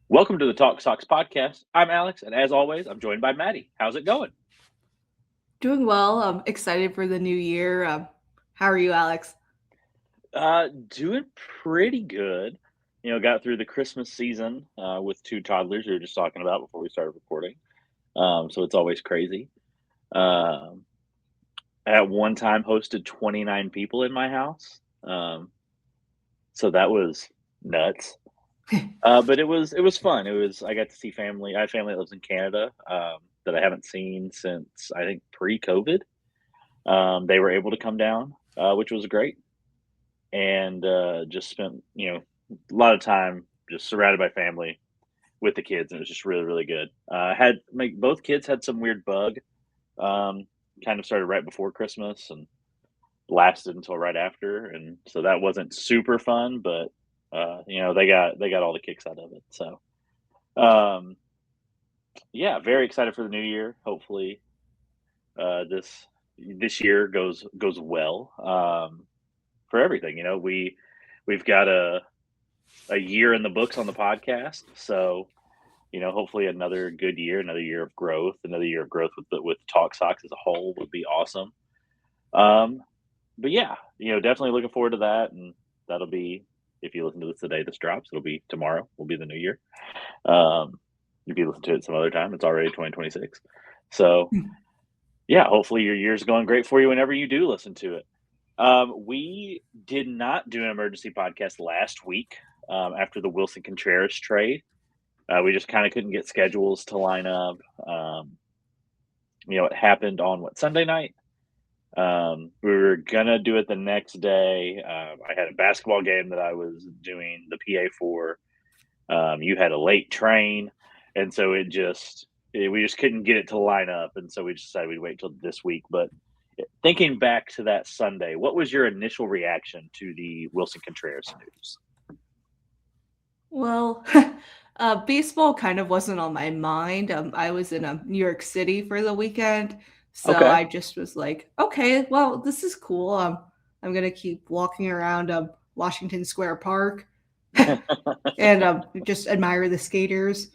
Welcome to the Talk Sox podcast. I'm Alex, and as always, I'm joined by Maddie. How's it going? Doing well. I'm excited for the new year. How are you, Alex? Doing pretty good. Got through the Christmas season with two toddlers we were just talking about before we started recording. So it's always crazy. Um, at one time, hosted 29 people in my house. So that was nuts. But it was fun. I got to see family. I have family that lives in Canada that I haven't seen since I think pre-COVID. They were able to come down, which was great. And just spent a lot of time just surrounded by family with the kids, and it was just really really good. Had both kids had some weird bug, um, kind of started right before Christmas and lasted until right after, and so that wasn't super fun, but they got all the kicks out of it. So um, yeah, very excited for the new year. Hopefully this year goes well for everything. We've got a year in the books on the podcast. So, hopefully another year of growth, with Talk Sox as a whole would be awesome. Um, but yeah, definitely looking forward to that. And that'll be, if you listen to this the day this drops, it'll be tomorrow, will be the new year. Um, if you listen to it some other time, it's already 2026. So yeah, hopefully your year's going great for you whenever you do listen to it. We did not do an emergency podcast last week after the Willson Contreras trade. We just kind of couldn't get schedules to line up. It happened on Sunday night. We were gonna do it the next day. I had a basketball game that I was doing the PA for. You had a late train, and so we just couldn't get it to line up, and so we just decided we'd wait till this week. But thinking back to that Sunday, what was your initial reaction to the Willson Contreras news? Well, baseball kind of wasn't on my mind. I was in New York City for the weekend, so Okay. I just was like, okay, well, this is cool. I'm gonna keep walking around Washington Square Park and just admire the skaters.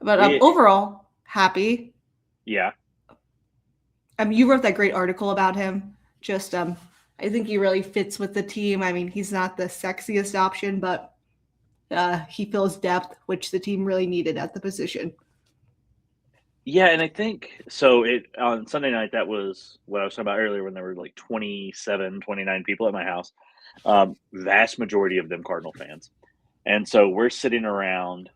But It, overall, happy. yeah. You wrote that great article about him. Just I think he really fits with the team. I mean, he's not the sexiest option, but he fills depth, which the team really needed at the position. Yeah, and I think so it on Sunday night, that was what I was talking about earlier when there were like 27, 29 people at my house. Vast majority of them Cardinal fans. And so we're sitting around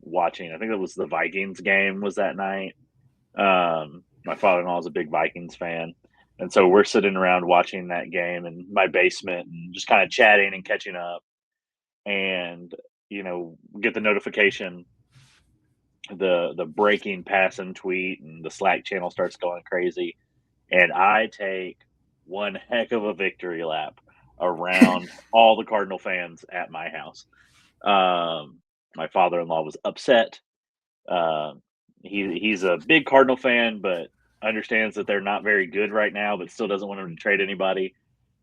watching. I think it was the Vikings game was that night. My father-in-law is a big Vikings fan. And so we're sitting around watching that game in my basement and just kind of chatting and catching up, and get the notification, the breaking pass and tweet, and the Slack channel starts going crazy, and I take one heck of a victory lap around all the Cardinal fans at my house. My father-in-law was upset. Um, he's a big Cardinal fan, but understands that they're not very good right now, but still doesn't want them to trade anybody.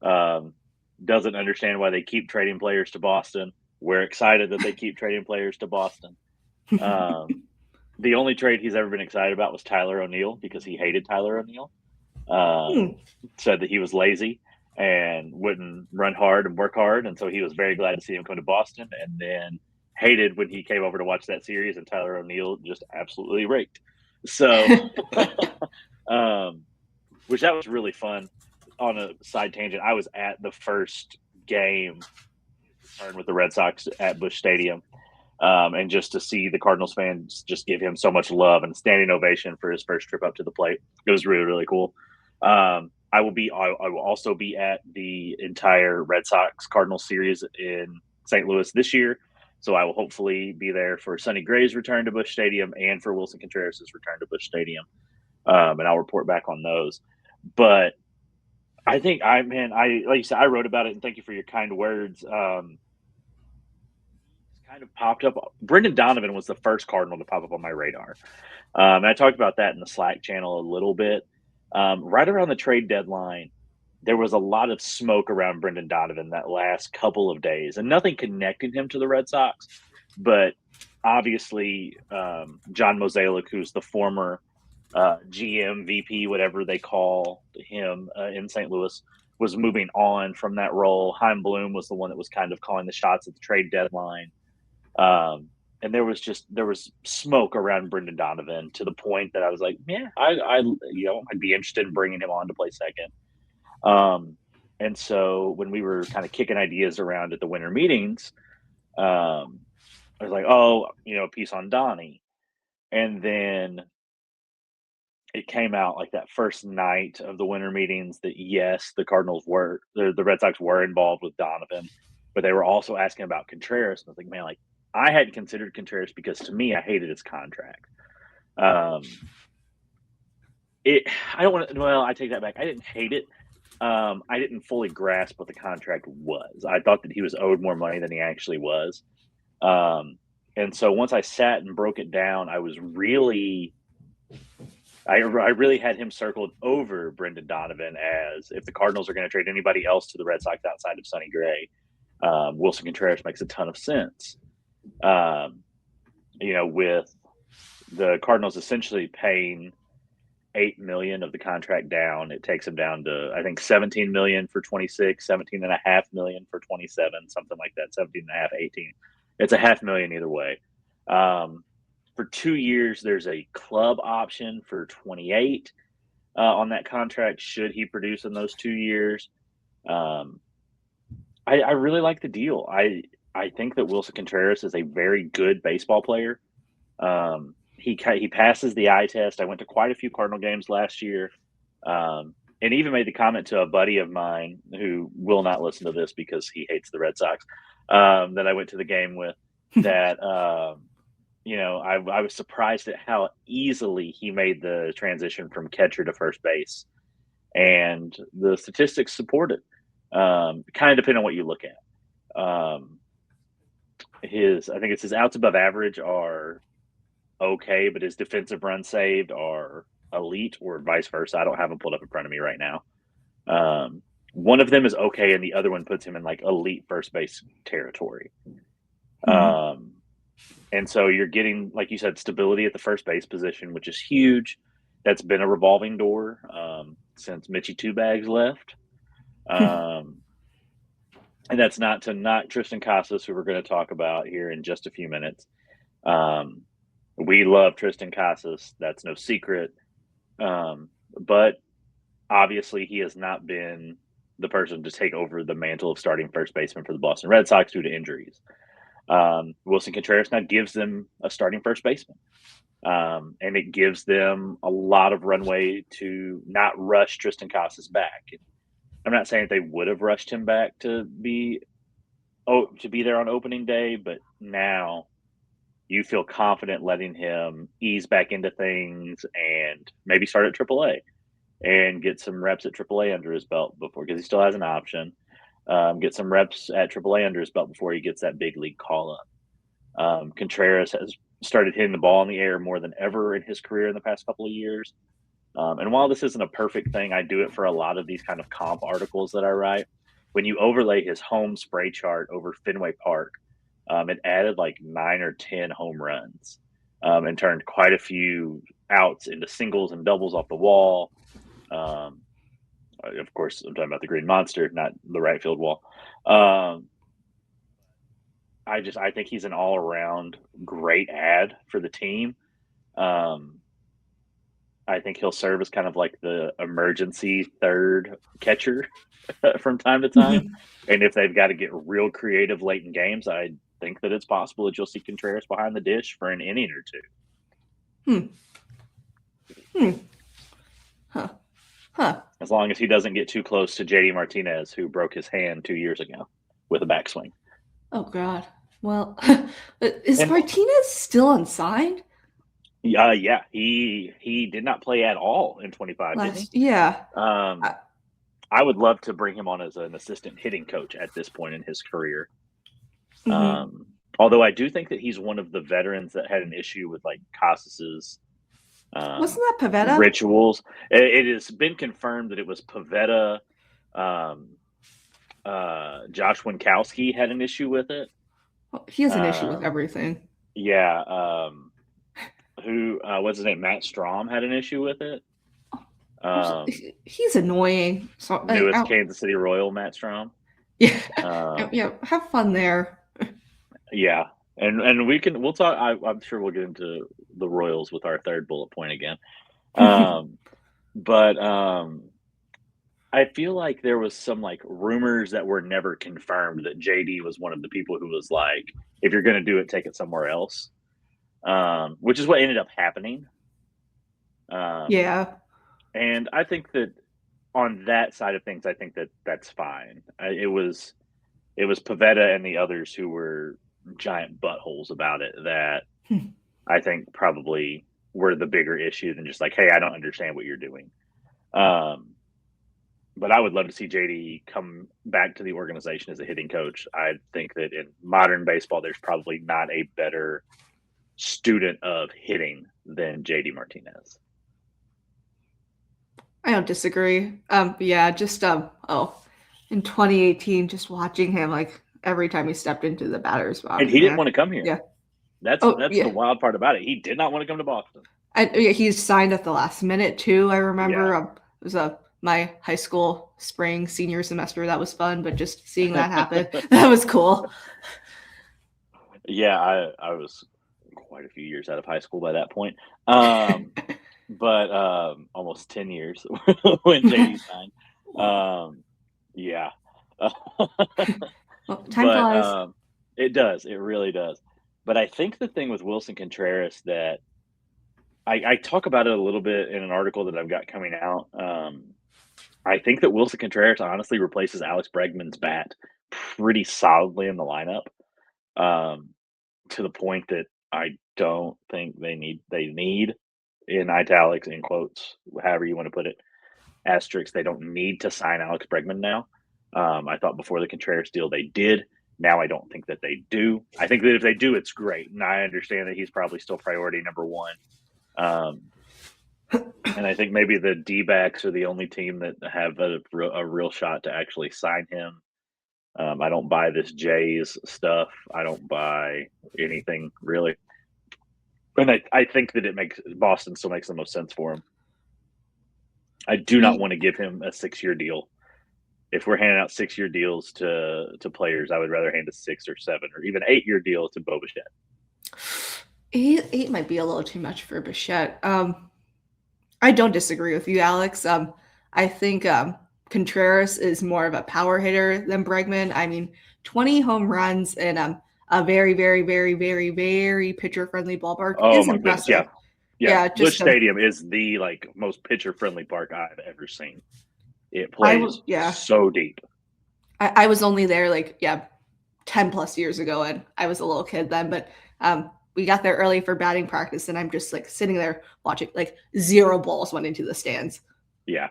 Um, doesn't understand why they keep trading players to Boston. We're excited that they keep trading players to Boston. Um, the only trade he's ever been excited about was Tyler O'Neill, because he hated Tyler O'Neill. Hmm. Said that he was lazy and wouldn't run hard and work hard, and so he was very glad to see him come to Boston. And then hated when he came over to watch that series and Tyler O'Neill just absolutely raked. So, um, which that was really fun. On a side tangent, I was at the first game with the Red Sox at Busch Stadium. And just to see the Cardinals fans just give him so much love and standing ovation for his first trip up to the plate, it was really really cool. I will also be at the entire Red Sox Cardinals series in St. Louis this year, so I will hopefully be there for Sonny Gray's return to Busch Stadium and for Willson Contreras' return to Busch Stadium, and I'll report back on those. But I think I like you said, I wrote about it, and thank you for your kind words. Kind of popped up. Brendan Donovan was the first Cardinal to pop up on my radar. And I talked about that in the Slack channel a little bit. Right around the trade deadline, there was a lot of smoke around Brendan Donovan that last couple of days, and nothing connected him to the Red Sox. But obviously, John Mozeliak, who's the former GM, VP, whatever they call him in St. Louis, was moving on from that role. Chaim Bloom was the one that was kind of calling the shots at the trade deadline. And there was smoke around Brendan Donovan to the point that I was like, yeah, I'd be interested in bringing him on to play second. And so when we were kind of kicking ideas around at the winter meetings, I was like, oh, a piece on Donnie. And then it came out like that first night of the winter meetings that yes, the Red Sox were involved with Donovan, but they were also asking about Contreras. And I was like, man, like I hadn't considered Contreras because to me, I hated his contract. I take that back. I didn't hate it. I didn't fully grasp what the contract was. I thought that he was owed more money than he actually was. And so once I sat and broke it down, I really had him circled over Brendan Donovan as if the Cardinals are going to trade anybody else to the Red Sox outside of Sonny Gray, Willson Contreras makes a ton of sense. With the Cardinals essentially paying $8 million of the contract down, it takes him down to I think $17 million for 26, $17.5 million for 27, something like that. 17.5, 18. It's $500,000 either way. For 2 years, there's a club option for 28 on that contract. Should he produce in those 2 years? I really like the deal. I think that Willson Contreras is a very good baseball player. He passes the eye test. I went to quite a few Cardinal games last year, and even made the comment to a buddy of mine who will not listen to this because he hates the Red Sox, that I went to the game with, that I was surprised at how easily he made the transition from catcher to first base, and the statistics support it. Kind of depending on what you look at. I think it's his outs above average are okay, but his defensive runs saved are elite, or vice versa. I don't have them pulled up in front of me right now. One of them is okay, and the other one puts him in like elite first base territory. Mm-hmm. And so you're getting, like you said, stability at the first base position, which is huge. That's been a revolving door since Mitchie Two Bags left. And that's not to knock Triston Casas, who we're going to talk about here in just a few minutes. We love Triston Casas. That's no secret. But obviously he has not been the person to take over the mantle of starting first baseman for the Boston Red Sox due to injuries. Willson Contreras now gives them a starting first baseman. And it gives them a lot of runway to not rush Triston Casas back. I'm not saying that they would have rushed him back to be there on opening day, but now you feel confident letting him ease back into things and maybe start at AAA and get some reps at AAA under his belt because he still has an option. Get some reps at AAA under his belt before he gets that big league call up. Contreras has started hitting the ball in the air more than ever in his career in the past couple of years. And while this isn't a perfect thing, I do it for a lot of these kind of comp articles that I write. When you overlay his home spray chart over Fenway Park, it added like 9 or 10 home runs and turned quite a few outs into singles and doubles off the wall. Of course, I'm talking about the Green Monster, not the right field wall. I think he's an all-around great ad for the team. I think he'll serve as kind of like the emergency third catcher from time to time. Mm-hmm. And if they've got to get real creative late in games, I think that it's possible that you'll see Contreras behind the dish for an inning or two. Huh. As long as he doesn't get too close to JD Martinez, who broke his hand 2 years ago with a backswing. Oh, God. Well, is Martinez still unsigned? Yeah. He did not play at all in 25, did he? Yeah. I would love to bring him on as an assistant hitting coach at this point in his career. Mm-hmm. Although I do think that he's one of the veterans that had an issue with like Casas's wasn't that Pivetta? Rituals. It has been confirmed that it was Pivetta, Josh Winkowski had an issue with it. He has an issue with everything. Yeah. What's his name? Matt Strom had an issue with it. He's annoying. So Newest Kansas City Royal, Matt Strom. Yeah, yeah. Have fun there. Yeah, and we'll talk. I'm sure we'll get into the Royals with our third bullet point again. But I feel like there was some like rumors that were never confirmed that JD was one of the people who was like, if you're going to do it, take it somewhere else. Which is what ended up happening. Yeah. And I think that on that side of things, I think that that's fine. It was Pavetta and the others who were giant buttholes about it that I think probably were the bigger issue than just like, hey, I don't understand what you're doing. But I would love to see JD come back to the organization as a hitting coach. I think that in modern baseball, there's probably not a better student of hitting than JD Martinez. I don't disagree. Yeah, just in 2018, just watching him like every time he stepped into the batter's box. And he didn't want to come here. Yeah. That's the wild part about it. He did not want to come to Boston. He signed at the last minute too. I remember it was my high school spring senior semester. That was fun, but just seeing that happen, that was cool. Yeah, I was quite a few years out of high school by that point. But almost 10 years when JD signed. Yeah. Well, time flies. It does. It really does. But I think the thing with Willson Contreras that I talk about it a little bit in an article that I've got coming out. I think that Willson Contreras honestly replaces Alex Bregman's bat pretty solidly in the lineup, to the point that I don't think they need in italics, in quotes, however you want to put it, asterisks, they don't need to sign Alex Bregman now. I thought before the Contreras deal they did. Now I don't think that they do. I think that if they do, it's great. And I understand that he's probably still priority number one. And I think maybe the D-backs are the only team that have a real shot to actually sign him. I don't buy this Jays stuff. I don't buy anything really. And I think that Boston still makes the most sense for him. I do not want to give him a 6-year deal. If we're handing out 6-year deals to players, I would rather hand a 6 or 7 or even 8-year deal to Bo Bichette. 8 might be a little too much for Bichette. I don't disagree with you, Alex. I think Contreras is more of a power hitter than Bregman. I mean, 20 home runs in a very, very, very, very, very pitcher-friendly ballpark is impressive. Goodness, yeah. Busch Stadium is the most pitcher-friendly park I've ever seen. It plays so deep. I was only there 10 plus years ago, and I was a little kid then, but we got there early for batting practice, and I'm just sitting there watching 0 balls went into the stands. Yeah.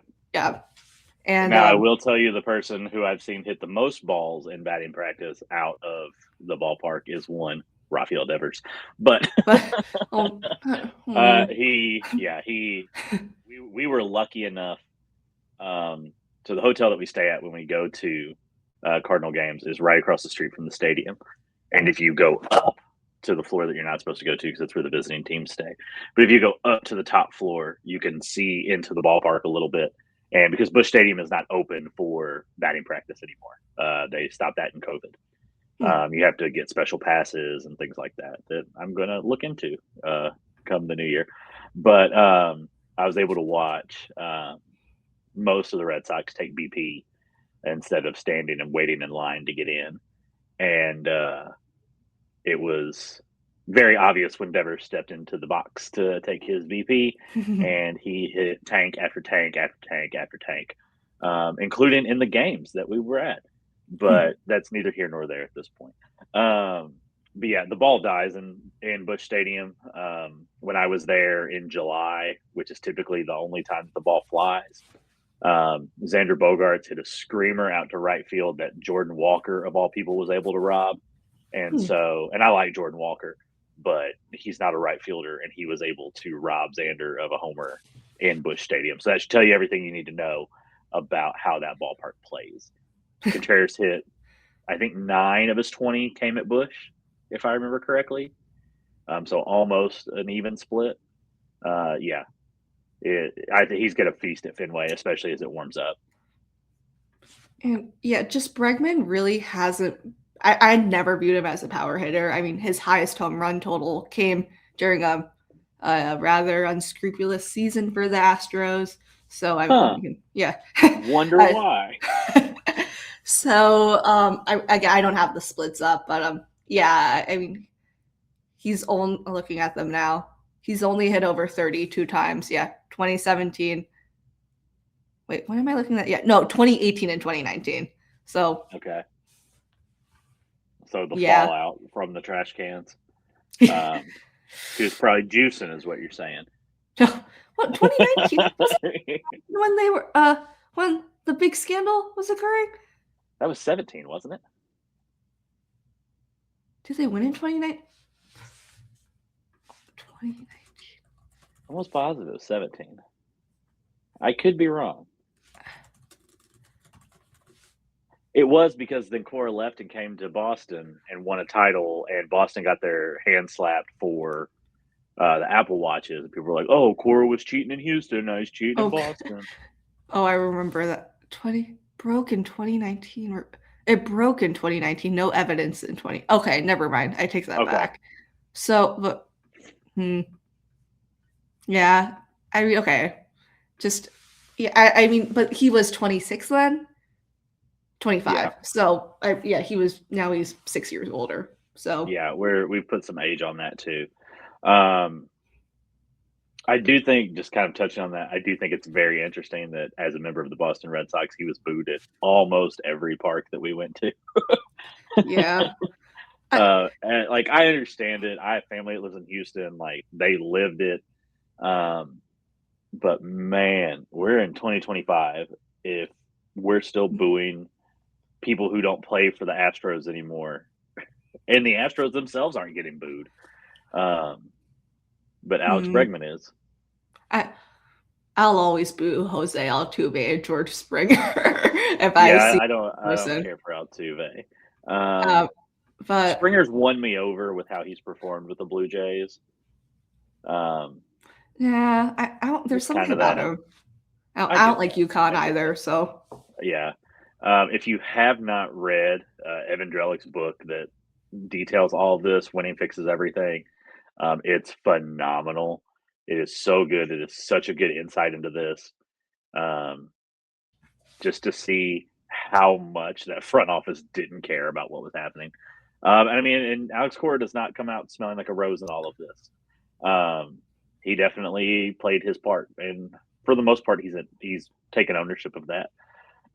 And now I will tell you the person who I've seen hit the most balls in batting practice out of the ballpark is one Rafael Devers, but we were lucky enough. So the hotel that we stay at when we go to Cardinal games is right across the street from the stadium, and if you go up to the floor that you're not supposed to go to because that's where the visiting teams stay, but if you go up to the top floor, you can see into the ballpark a little bit. And because Busch Stadium is not open for batting practice anymore, they stopped that in COVID. You have to get special passes and things like that I'm going to look into come the new year. But I was able to watch most of the Red Sox take BP instead of standing and waiting in line to get in. And it was very obvious when Devers stepped into the box to take his BP, and he hit tank after tank after tank after tank, including in the games that we were at. But that's neither here nor there at this point. But yeah, the ball dies in Busch Stadium. When I was there in July, which is typically the only time the ball flies, Xander Bogaerts hit a screamer out to right field that Jordan Walker, of all people, was able to rob. And and I like Jordan Walker, but he's not a right fielder, and he was able to rob Xander of a homer in Busch Stadium. So that should tell you everything you need to know about how that ballpark plays. Contreras hit, I think 9 of his 20 came at Busch, if I remember correctly. So almost an even split. Yeah, I think he's going to feast at Fenway, especially as it warms up. And yeah, just Bregman really hasn't. I never viewed him as a power hitter. I mean, his highest home run total came during a rather unscrupulous season for the Astros. So yeah. Wonder why. So I don't have the splits up, but yeah, I mean, he's only looking at them now. He's only hit over 32 times. Yeah, 2017. Wait, what am I looking at? Yeah, no, 2018 and 2019. So okay. So the yeah. fallout from the trash cans. He was probably juicing, is what you're saying. What 2019 when they were when the big scandal was occurring? That was 17, wasn't it? Did they win in 2019? 2019. Almost positive 17. I could be wrong. It was because then Cora left and came to Boston and won a title, and Boston got their hand slapped for the Apple Watches. And people were like, "Oh, Cora was cheating in Houston. Now he's cheating in Boston." Oh, I remember that. Broke in 2019. It broke in 2019. No evidence in 20. Okay, never mind. I take that back. So, but yeah, I mean, okay, just yeah. I mean, but he was 26 then. 25. Yeah. So yeah, he's 6 years older. So yeah, we put some age on that too. I do think, just kind of touching on that, I do think it's very interesting that as a member of the Boston Red Sox, he was booed at almost every park that we went to. Yeah. And like, I understand it. I have family that lives in Houston. Like, they lived it. But man, we're in 2025. If we're still booing people who don't play for the Astros anymore, and the Astros themselves aren't getting booed. But Alex Bregman is. I'll always boo Jose Altuve and George Springer if I see. I don't care for Altuve. But Springer's won me over with how he's performed with the Blue Jays. Yeah, I don't. There's something about him. I don't like UConn either. So yeah, if you have not read Evan Drellick's book that details all of this, Winning Fixes Everything, it's phenomenal. It is so good. It is such a good insight into this. Just to see how much that front office didn't care about what was happening. And I mean, and Alex Cora does not come out smelling like a rose in all of this. He definitely played his part, and for the most part, he's taken ownership of that.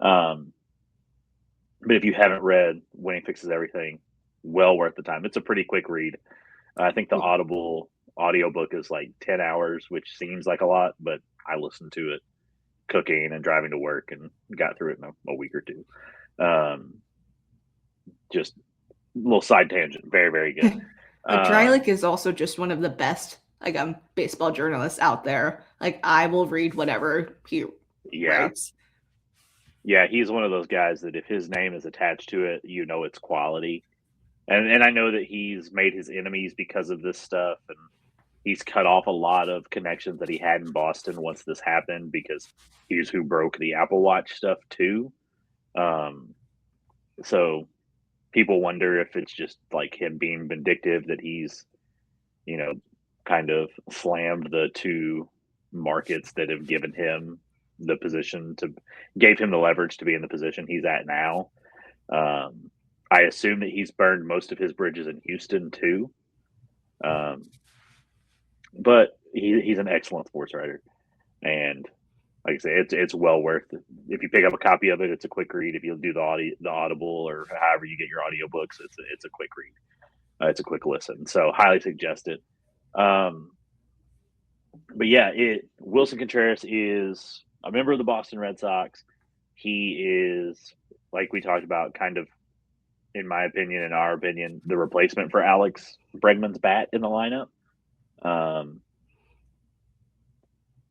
But if you haven't read Winning Fixes Everything, well worth the time. It's a pretty quick read. I think the Audible audiobook is like 10 hours, which seems like a lot, but I listened to it cooking and driving to work and got through it in a week or two. Just a little side tangent. Very, very good. Drellick is also just one of the best baseball journalists out there. Like, I will read whatever he writes. Yeah, he's one of those guys that if his name is attached to it, you know it's quality. And I know that he's made his enemies because of this stuff, and he's cut off a lot of connections that he had in Boston once this happened, because he's who broke the Apple Watch stuff too. So people wonder if it's just like him being vindictive that he's, kind of slammed the two markets that have given him the position gave him the leverage to be in the position he's at now. I assume that he's burned most of his bridges in Houston too. But he's an excellent sports writer, and like I say, it's well worth it. If you pick up a copy of it, it's a quick read. If you do the Audible or however you get your audiobooks, it's a quick read. It's a quick listen. So highly suggest it. But yeah, Willson Contreras is a member of the Boston Red Sox. He is, like we talked about, kind of, in my opinion, in our opinion, the replacement for Alex Bregman's bat in the lineup.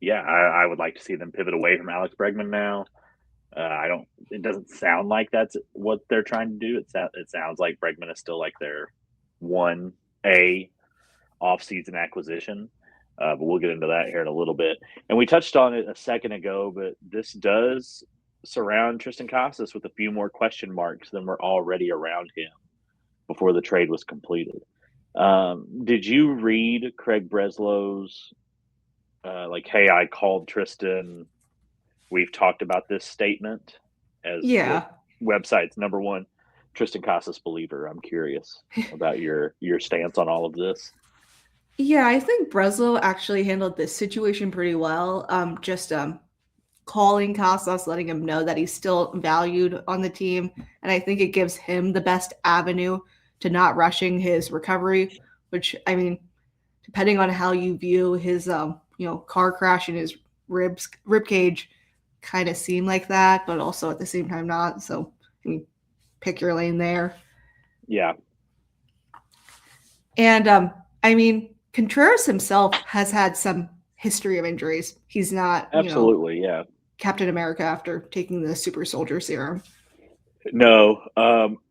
Yeah, I would like to see them pivot away from Alex Bregman now. It doesn't sound like that's what they're trying to do. It sounds like Bregman is still like their 1A off-season acquisition. But we'll get into that here in a little bit. And we touched on it a second ago, but this does surround Triston Casas with a few more question marks than were already around him before the trade was completed. Did you read Craig Breslow's hey, I called Triston, we've talked about this statement as Yeah. the website's number one Triston Casas believer? I'm curious about your stance on all of this. Yeah, I think Breslow actually handled this situation pretty well. Just calling Casas, letting him know that he's still valued on the team, and I think it gives him the best avenue to not rushing his recovery. Which, I mean, depending on how you view his car crash and his rib cage, kind of seem like that, but also at the same time not. So, I mean, pick your lane there. Yeah. And I mean, Contreras himself has had some history of injuries. He's not absolutely, yeah, Captain America after taking the super soldier serum. No.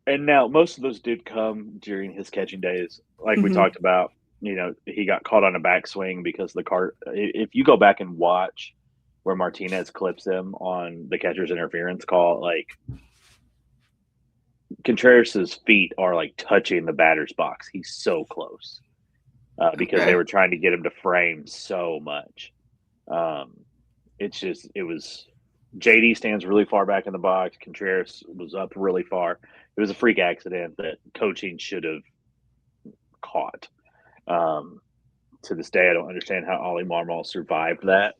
And now most of those did come during his catching days. Like we talked about, he got caught on a backswing because the cart. If you go back and watch where Martinez clips him on the catcher's interference call, like Contreras' feet are like touching the batter's box. He's so close because they were trying to get him to frame so much. It was JD stands really far back in the box. Contreras was up really far. It was a freak accident that coaching should have caught. To this day, I don't understand how Ollie Marmol survived that.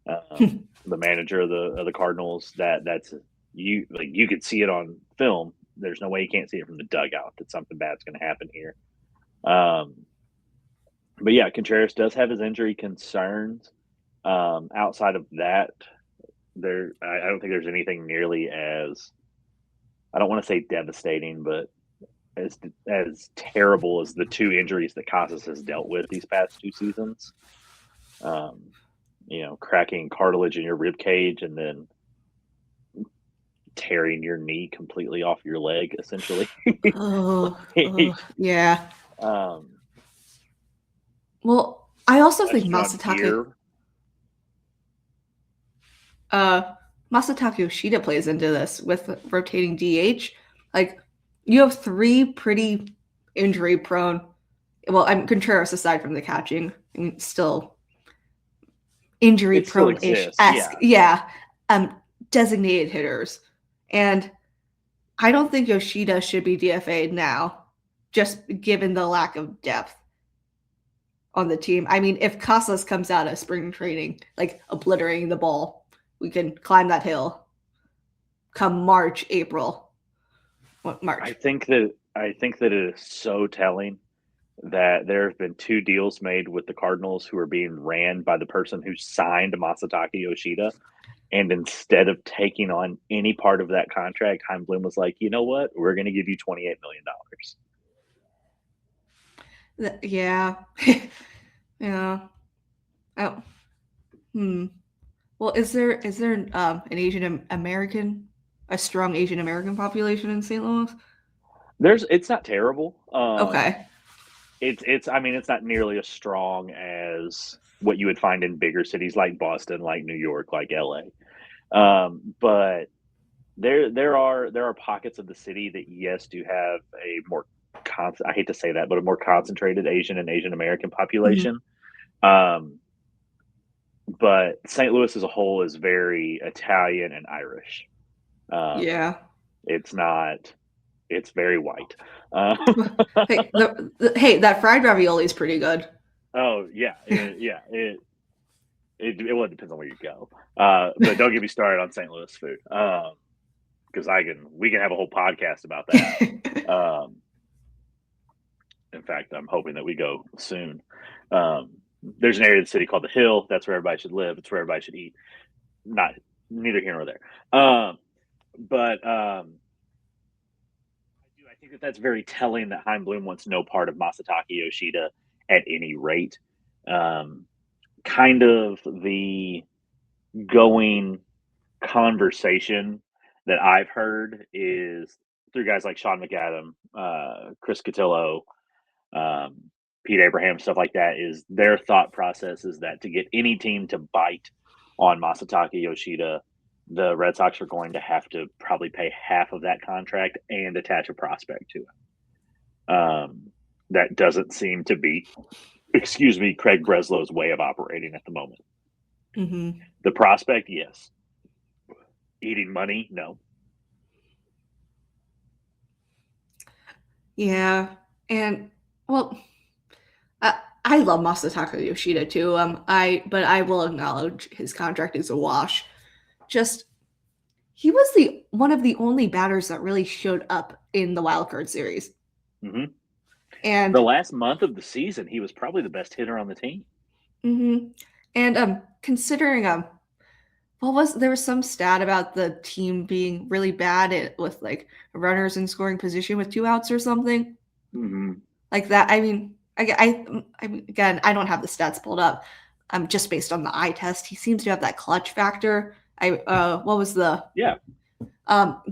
The manager of the Cardinals, that's you could see it on film. There's no way you can't see it from the dugout that something bad's going to happen here. But yeah, Contreras does have his injury concerns. Outside of that, I don't think there's anything nearly as, I don't want to say devastating, but as terrible as the two injuries that Casas has dealt with these past two seasons. Cracking cartilage in your rib cage and then tearing your knee completely off your leg, essentially. Yeah. Well, I also think Masataka Yoshida plays into this with rotating DH. Like, you have three pretty injury-prone. Well, I'm Contreras aside from the catching. I mean, still injury-prone-ish. Yeah. Designated hitters. And I don't think Yoshida should be DFA'd now, just given the lack of depth on the team. I mean, if Casas comes out of spring training, like obliterating the ball, we can climb that hill come March, April. March. I think that it is so telling that there have been two deals made with the Cardinals who are being ran by the person who signed Masataka Yoshida. And instead of taking on any part of that contract, Chaim Bloom was like, you know what? We're going to give you $28 million. Yeah. Yeah. Oh. Well, is there an Asian American, a strong Asian American population in St. Louis? It's not terrible. Okay. It's not nearly as strong as what you would find in bigger cities like Boston, like New York, like LA. But there are pockets of the city that, yes, do have a more I hate to say that, but a more concentrated Asian and Asian American population. But St. Louis as a whole is very Italian and Irish. Yeah. It's very white. Hey, that fried ravioli is pretty good. Oh yeah, It depends on where you go. But don't get me started on St. Louis food, because we can have a whole podcast about that. In fact, I'm hoping that we go soon. There's an area of the city called the Hill. That's where everybody should live. It's where everybody should eat. Neither here nor there. But I think that's very telling that Chaim Bloom wants no part of Masataka Yoshida at any rate. Kind of the going conversation that I've heard is through guys like Sean McAdam, Chris Cotillo, um, Pete Abraham, stuff like that, is their thought process is that to get any team to bite on Masataka Yoshida, the Red Sox are going to have to probably pay half of that contract and attach a prospect to it. That doesn't seem to be, Craig Breslow's way of operating at the moment. Mm-hmm. The prospect, yes. Eating money, no. Yeah, and well, I love Masataka Yoshida too. But I will acknowledge his contract is a wash. Just he was the one of the only batters that really showed up in the wild card series, Mm-hmm. and The last month of the season, he was probably the best hitter on the team. mm-hmm. And considering what was there was some stat about the team being really bad with like runners in scoring position with 2 outs or something Mm-hmm. like that. I mean, I mean, again, I don't have the stats pulled up. Just based on the eye test, he seems to have that clutch factor. What was the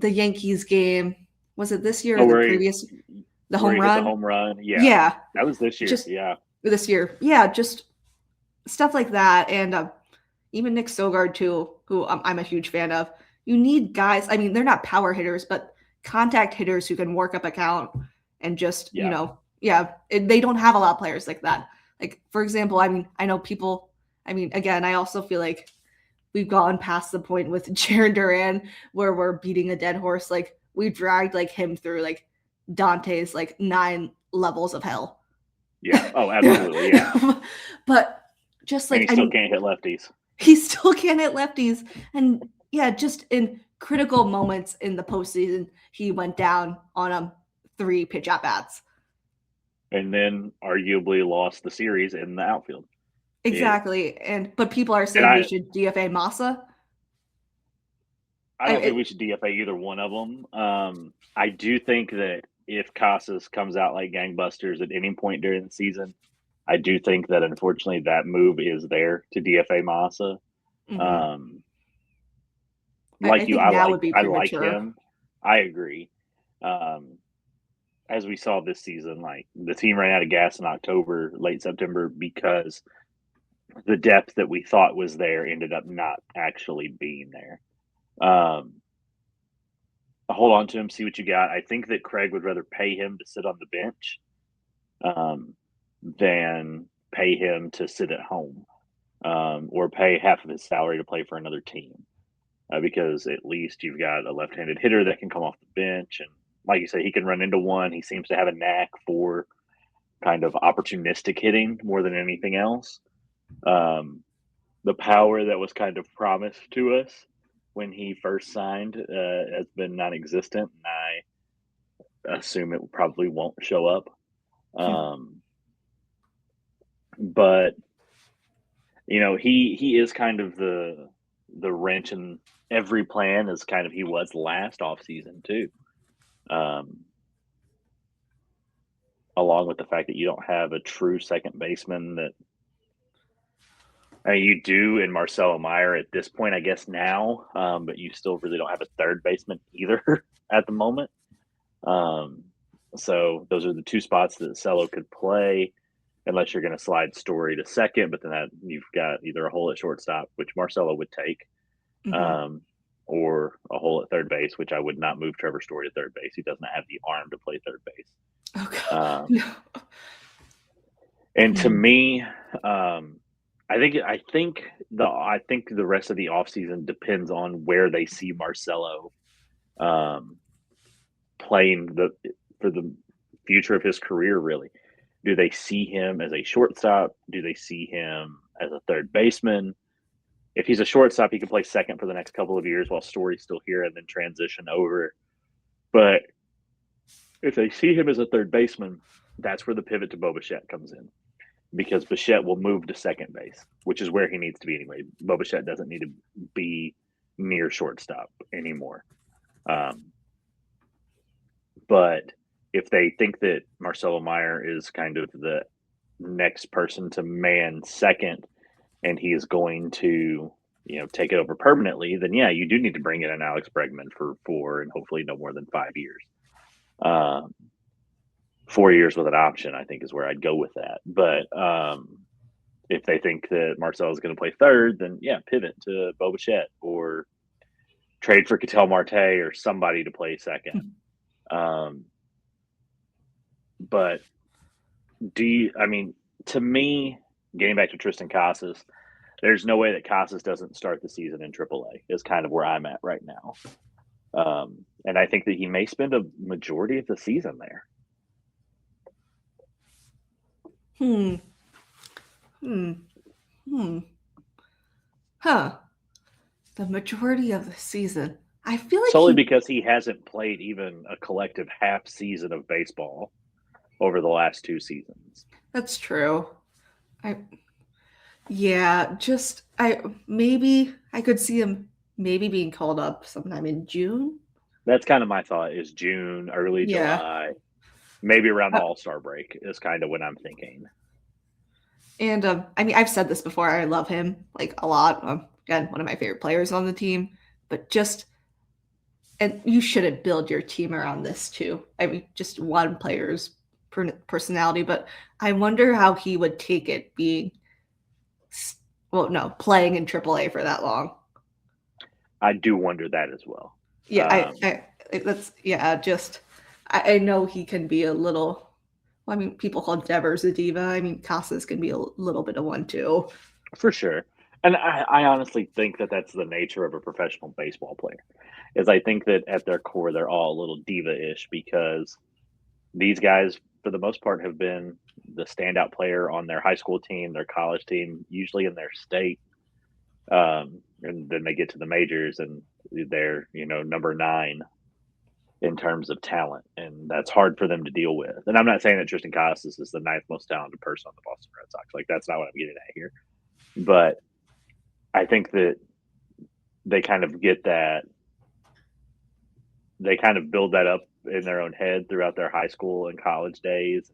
Yankees game? Was it this year or the previous? The where home he hit the run? home run. Yeah. That was this year. Just yeah. This year. Yeah, just stuff like that. And even Nick Sogard, too, who I'm a huge fan of. You need guys. I mean, they're not power hitters, but contact hitters who can work up a count and just, they don't have a lot of players like that. Like, for example, I mean, I know people, I mean, again, I also feel like we've gone past the point with Jaron Duran where we're beating a dead horse. Like, we dragged like him through like Dante's like 9 levels of hell. Yeah. Oh, absolutely. Yeah. But just like, and he still can't hit lefties. He still can't hit lefties. And yeah, just in critical moments in the postseason, he went down on 3 pitch at bats. And then arguably lost the series in the outfield. Exactly. But people are saying we should DFA Massa. I don't think we should DFA either one of them. I do think that if Casas comes out like gangbusters at any point during the season, I do think that unfortunately that move is there to DFA Massa. Mm-hmm. I like him. I agree. As we saw this season, like the team ran out of gas in October, late September, because the depth that we thought was there ended up not actually being there. Hold on to him, see what you got. I think that Craig would rather pay him to sit on the bench than pay him to sit at home or pay half of his salary to play for another team. Because at least you've got a left-handed hitter that can come off the bench. And like you say, he can run into one. He seems to have a knack for kind of opportunistic hitting more than anything else. The power that was kind of promised to us when he first signed has been non-existent, and I assume it probably won't show up. But he is kind of the wrench in every plan, as kind of he was last offseason too. Along with the fact that you don't have a true second baseman that. I mean, you do in Marcelo Meyer at this point, I guess now, but you still really don't have a third baseman either at the moment. So those are the 2 spots that Cello could play, unless you're going to slide Story to second. But then you've got either a hole at shortstop, which Marcelo would take, or a hole at third base, which I would not move Trevor Story to third base. He doesn't have the arm to play third base. Oh, no. And to me, I think the rest of the offseason depends on where they see Marcelo playing for the future of his career. Really, do they see him as a shortstop? Do they see him as a third baseman? If he's a shortstop, he can play second for the next couple of years while Story's still here, and then transition over. But if they see him as a third baseman, that's where the pivot to Bo Bichette comes in. Because Bichette will move to second base, which is where he needs to be anyway. Bo Bichette doesn't need to be near shortstop anymore. But if they think that Marcelo Meyer is kind of the next person to man second, and he is going to take it over permanently, then yeah, you do need to bring in an Alex Bregman for 4 and hopefully no more than 5 years. 4 years with an option, I think, is where I'd go with that. But if they think that Marcell is going to play third, then yeah, pivot to Bo Bichette or trade for Ketel Marte or somebody to play second. But to me, getting back to Triston Casas, there's no way that Casas doesn't start the season in AAA is kind of where I'm at right now. And I think that he may spend a majority of the season there. The majority of the season. I feel like solely because he hasn't played even a collective half season of baseball over the last 2 seasons. That's true. Maybe I could see him maybe being called up sometime in June. That's kind of my thought, is June, early July, maybe around the All-Star break is kind of when I'm thinking. And I've said this before. I love him a lot. Again, one of my favorite players on the team. But and you shouldn't build your team around this too. Just one player's personality. But I wonder how he would take it playing in AAA for that long. I do wonder that as well. Yeah, I know he can be a little. People call Devers a diva. Casas can be a little bit of one too. For sure. And I honestly think that that's the nature of a professional baseball player. Is I think that at their core, they're all a little diva-ish because these guys, for the most part, have been the standout player on their high school team, their college team, usually in their state. And then they get to the majors and they're, number 9 in terms of talent. And that's hard for them to deal with. And I'm not saying that Triston Casas is the 9th most talented person on the Boston Red Sox. That's not what I'm getting at here. But I think that they kind of get that. They kind of build that up in their own head throughout their high school and college days.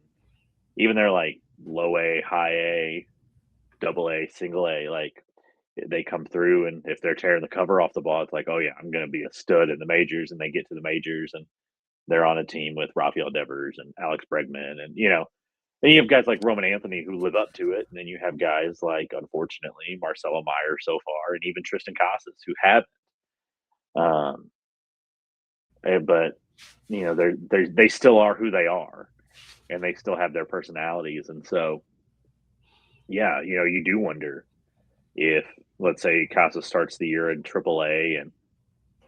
Even their low A, high A, double A, single A, they come through, and if they're tearing the cover off the ball, it's oh yeah, I'm going to be a stud in the majors, and they get to the majors, and they're on a team with Rafael Devers and Alex Bregman, and then you have guys like Roman Anthony who live up to it, and then you have guys unfortunately, Marcelo Meyer so far, and even Triston Casas who haven't. But they still are who they are, and they still have their personalities, and so yeah, you do wonder if, let's say, Casas starts the year in AAA and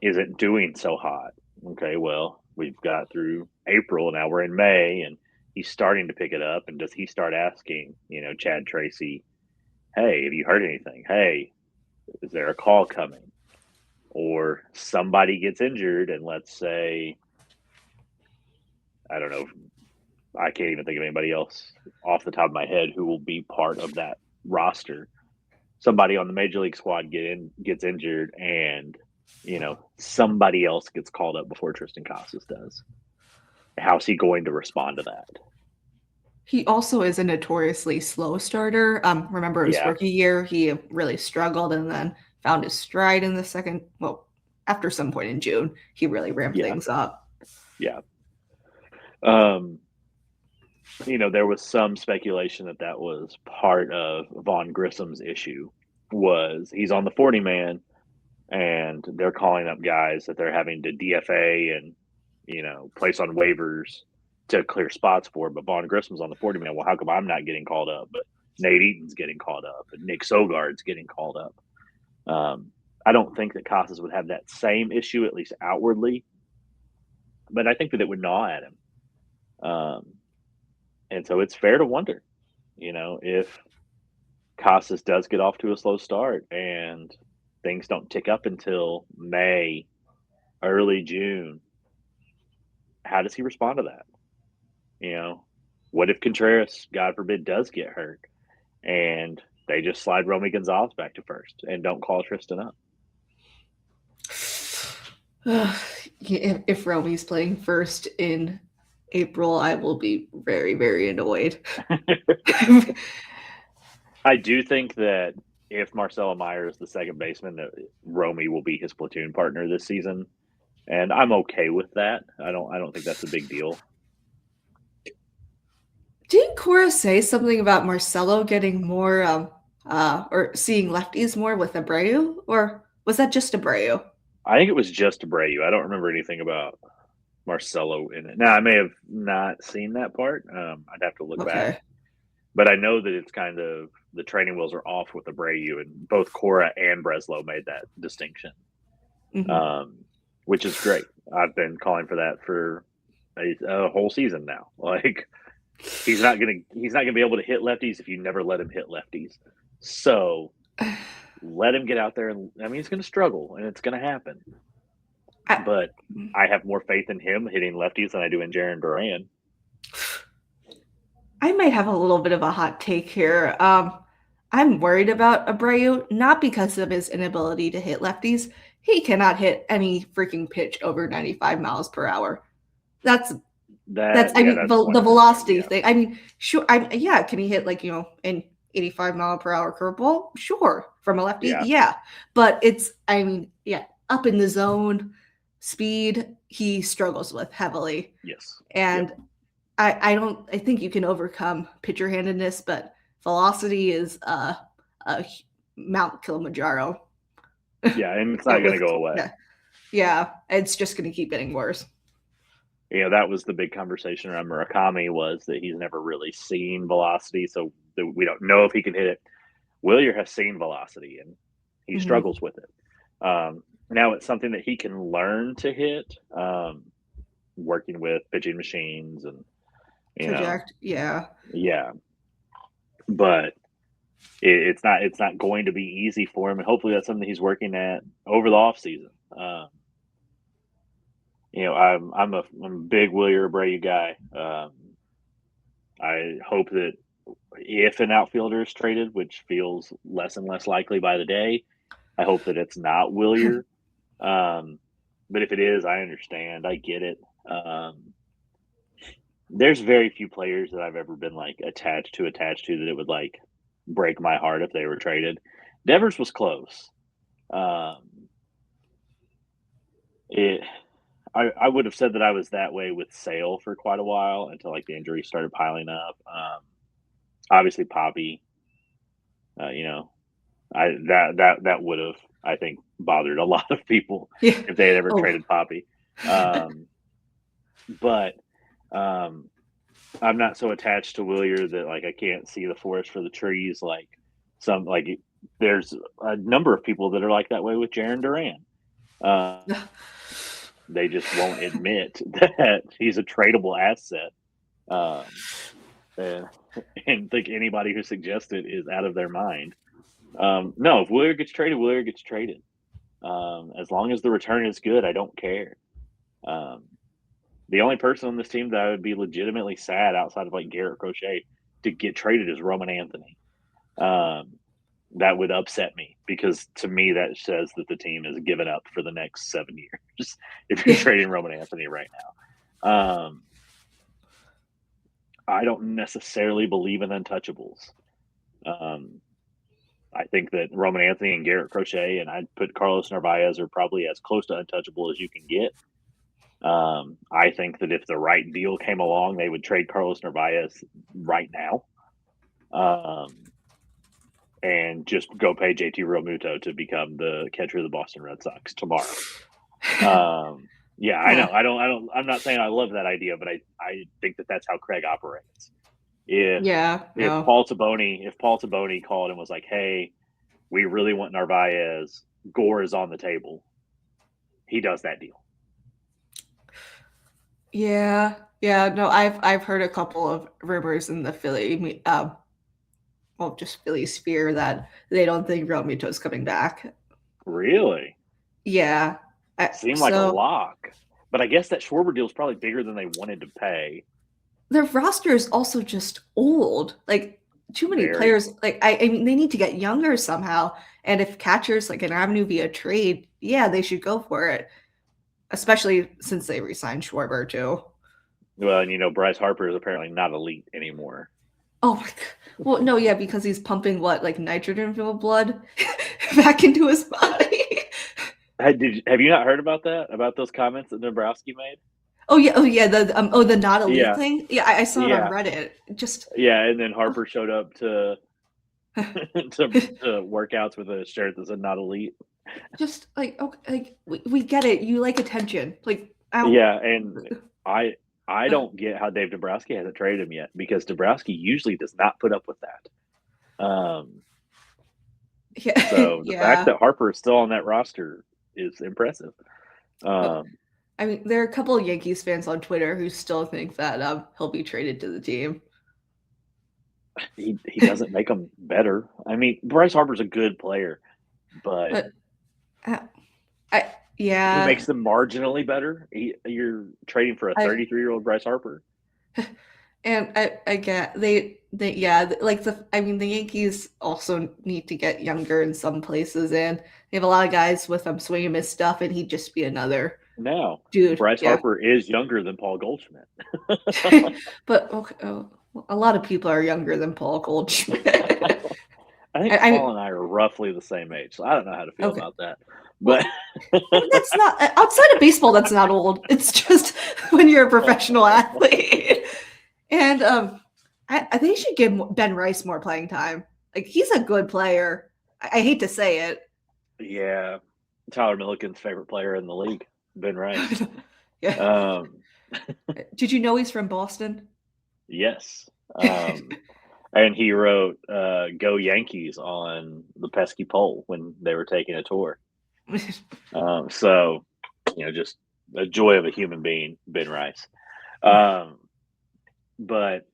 isn't doing so hot. Okay, well, we've got through April, now we're in May, and he's starting to pick it up. And does he start asking, Chad Tracy, hey, have you heard anything? Hey, is there a call coming? Or somebody gets injured, and let's say, I don't know, I can't even think of anybody else off the top of my head who will be part of that roster. Somebody on the major league squad gets injured, and somebody else gets called up before Triston Casas does. How's he going to respond to that? He also is a notoriously slow starter. Remember his rookie year, he really struggled and then found his stride in the second. Well, after some point in June, he really ramped things up. Yeah. There was some speculation that was part of Vaughn Grissom's issue. Was he's on the 40-man, and they're calling up guys that they're having to DFA and place on waivers to clear spots for. But Vaughn Grissom's on the 40-man. Well, how come I'm not getting called up? But Nate Eaton's getting called up, and Nick Sogard's getting called up. I don't think that Casas would have that same issue, at least outwardly, but I think that it would gnaw at him. And so it's fair to wonder, if Casas does get off to a slow start and things don't tick up until May, early June, how does he respond to that? What if Contreras, God forbid, does get hurt and they just slide Romy Gonzalez back to first and don't call Triston up? If Romy's playing first in April, I will be very, very annoyed. I do think that if Marcelo Meyer is the second baseman, that Romy will be his platoon partner this season, and I'm okay with that. I don't think that's a big deal. Didn't Cora say something about Marcelo getting more or seeing lefties more with Abreu, or was that just Abreu? I think it was just Abreu. I don't remember anything about Marcelo in it. Now, I may have not seen that part. I'd have to look back. Okay. But I know that it's kind of the training wheels are off with Abreu, and both Cora and Breslow made that distinction, which is great. I've been calling for that for a whole season now. Like he's not gonna be able to hit lefties if you never let him hit lefties. So let him get out there, and I mean he's gonna struggle, and it's gonna happen. But I have more faith in him hitting lefties than I do in Jarren Duran. I might have a little bit of a hot take here. I'm worried about Abreu, not because of his inability to hit lefties. He cannot hit any freaking pitch over 95 miles per hour. That's the velocity thing. I mean, sure. Can he hit an 85 mile per hour curveball? Sure. From a lefty? Yeah. But it's, up in the zone, speed, he struggles with heavily. Yes. And I think you can overcome pitcher handedness, but velocity is a Mount Kilimanjaro. Yeah, and it's not going to go away. Yeah, it's just going to keep getting worse. That was the big conversation around Murakami, was that he's never really seen velocity, so we don't know if he can hit it. Wilyer has seen velocity, and he struggles with it. Now it's something that he can learn to hit, working with pitching machines and but it's not going to be easy for him, and hopefully that's something he's working at over the off season. I'm a big Wilyer Abreu guy. I hope that if an outfielder is traded, which feels less and less likely by the day, I hope that it's not Wilyer. But if it is, I understand. I get it. There's very few players that I've ever been attached to that it would break my heart if they were traded. Devers was close. I would have said that I was that way with Sale for quite a while until the injuries started piling up. Obviously Poppy, that would have, I think, bothered a lot of people if they had ever traded Poppy. But I'm not so attached to Wilyer that I can't see the forest for the trees. There's a number of people that are that way with Jarren Duran. They just won't admit that he's a tradable asset. And think anybody who suggests it is out of their mind. No, if Wilyer gets traded, Wilyer gets traded. As long as the return is good, I don't care. The only person on this team that I would be legitimately sad outside of Garrett Crochet to get traded is Roman Anthony. That would upset me, because to me that says that the team is given up for the next 7 years if you're trading Roman Anthony right now. I don't necessarily believe in untouchables. I think that Roman Anthony and Garrett Crochet, and I'd put Carlos Narvaez, are probably as close to untouchable as you can get. I think that if the right deal came along, they would trade Carlos Narvaez right now. And just go pay JT Realmuto to become the catcher of the Boston Red Sox tomorrow. I know. I'm not saying I love that idea, but I think that that's how Craig operates. If Paul Taboni called and was like, "Hey, we really want Narvaez. Gore is on the table," he does that deal. Yeah. No, I've heard a couple of rumors in the Philly, just Philly sphere, that they don't think Realmuto's coming back. Really? Yeah. Seemed like a lock. But I guess that Schwarber deal is probably bigger than they wanted to pay. Their roster is also just old. Too many players. I mean, they need to get younger somehow. And if catchers an avenue via trade, they should go for it. Especially since they re-signed Schwarber too. Well, and Bryce Harper is apparently not elite anymore. Oh my God. Well, no, yeah, because he's pumping like nitrogen-filled blood back into his body. Have you not heard about that? About those comments that Dombrowski made? Oh yeah, the not elite Yeah, thing. Yeah, I saw it on yeah, Reddit. Just yeah. And then Harper oh. showed up to workouts with a shirt that said "not elite." Just like okay, like we get it. You like attention. Like I don't. Yeah, and I I don't get how Dave Dombrowski hasn't traded him yet because Dombrowski usually does not put up with that. Yeah, So the fact yeah. that Harper is still on that roster is impressive. But Um, I mean, there are a couple of Yankees fans on Twitter who still think that he'll be traded to the team. he doesn't make them better. I mean, Bryce Harper's a good player, but But uh, I he yeah, makes them marginally better. You're trading for a I 33-year-old Bryce Harper. and I get they yeah like I mean the Yankees also need to get younger in some places and they have a lot of guys with swinging miss stuff and he'd just be another Now, dude. Bryce Yeah. Harper is younger than Paul Goldschmidt. But okay, oh, a lot of people are younger than Paul Goldschmidt. I think Paul I and I are roughly the same age, so I don't know how to feel okay. about that. But Well, that's not outside of baseball. That's not old. It's just when you're a professional athlete. And I think you should give Ben Rice more playing time. Like he's a good player. I hate to say it. yeah, Tyler Milliken's favorite player in the league, Ben Rice. Yeah. Um, Did you know he's from Boston? yes. And he wrote "Go Yankees" on the pesky pole when they were taking a tour. So, just a joy of a human being, Ben Rice. Um, but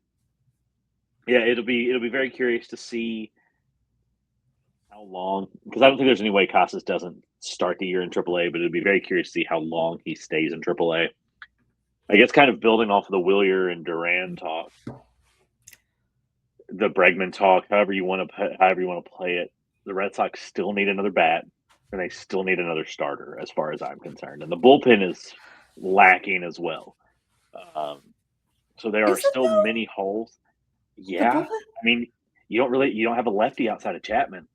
yeah, it'll be very curious to see how long, because I don't think there's any way Casas doesn't start the year in AAA, but it'll be very curious to see how long he stays in AAA. I guess kind of building off of the Willier and Duran talk, the Bregman talk, however you want to play it. The Red Sox still need another bat, and they still need another starter, as far as I'm concerned. And the bullpen is lacking as well. Um, so there are Is it still though? many holes. The Yeah, bullpen? I mean, you don't have a lefty outside of Chapman.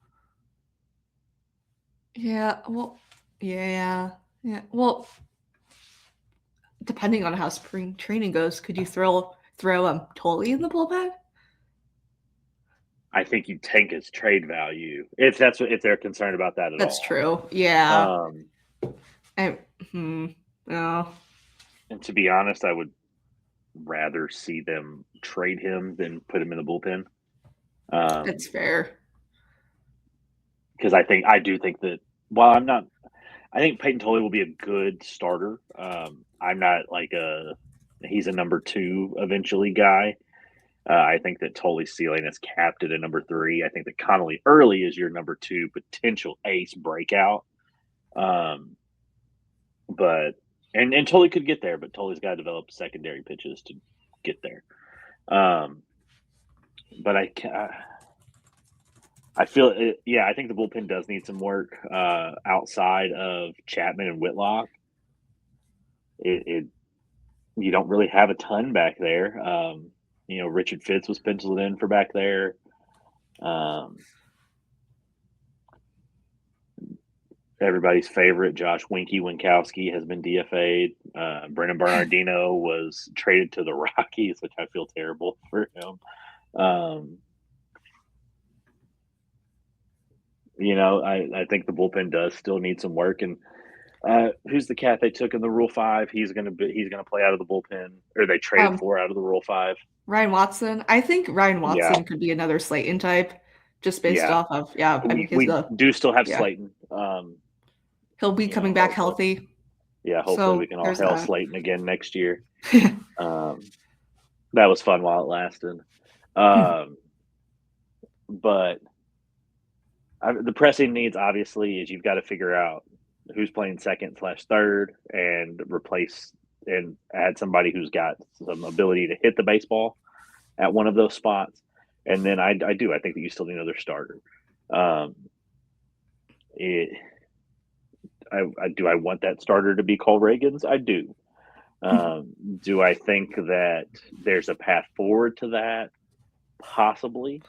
Yeah. Well. Yeah. Yeah. Well, depending on how spring training goes, could you throw Tully in the bullpen? I think you tank his trade value if they're concerned about that at That's all. true. Yeah. Um, I, no. and to be honest, I would rather see them trade him than put him in the bullpen. That's fair. Because I do think that while I think Peyton Tully will be a good starter. I'm not like he's a number 2 eventually guy. I think that Tully's ceiling is capped at a number 3. I think that Connolly Early is your number 2 potential ace breakout. But and Tully could get there, but Tully's got to develop secondary pitches to get there. But I feel it, yeah, I think the bullpen does need some work outside of Chapman and Whitlock. It you don't really have a ton back there. Richard Fitz was penciled in for back there. Everybody's favorite, Josh Winkowski, has been DFA'd. Brennan Bernardino was traded to the Rockies, which I feel terrible for him. I think the bullpen does still need some work. And who's the cat they took in the Rule 5? He's gonna play out of the bullpen, or they traded for out of the Rule 5. Ryan Watson. I think Ryan Yeah, Watson could be another Slayton type, just based yeah. off of I mean We do still have yeah Slayton. he'll be coming back Hopefully, healthy. yeah. Hopefully, we So can all there's hail that. Slayton again next year. That was fun while it lasted. But the pressing needs, obviously, is you've got to figure out who's playing second/third and replace and add somebody who's got some ability to hit the baseball at one of those spots. And then I think that you still need another starter. Do I want that starter to be Cole Reagans? I do. Do I think that there's a path forward to that? possibly.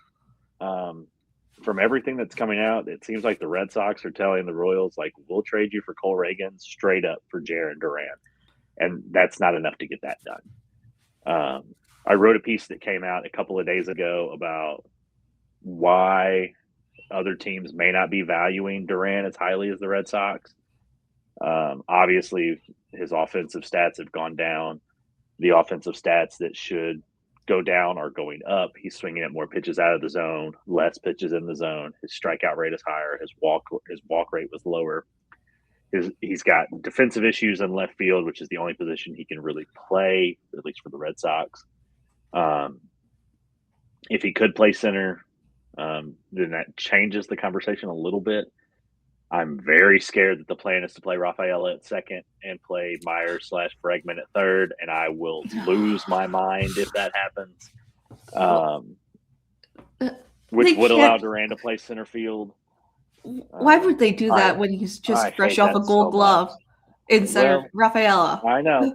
From everything that's coming out, it seems like the Red Sox are telling the Royals, like, we'll trade you for Cole Reagan straight up for Jarren Duran. And that's not enough to get that done. I wrote a piece that came out a couple of days ago about why other teams may not be valuing Duran as highly as the Red Sox. Obviously, his offensive stats have gone down. The offensive stats that should go down are going up. He's swinging at more pitches out of the zone, less pitches in the zone. His strikeout rate is higher. His walk rate was lower. He's got defensive issues in left field, which is the only position he can really play, at least for the Red Sox. If he could play center, then that changes the conversation a little bit. I'm very scared that the plan is to play Rafaela at second and play Myers/Bregman at third, and I will lose my mind if that happens. Which would allow Duran to play center field. Why would they do that when he's just fresh off a Gold Glove instead of Rafaela? I know.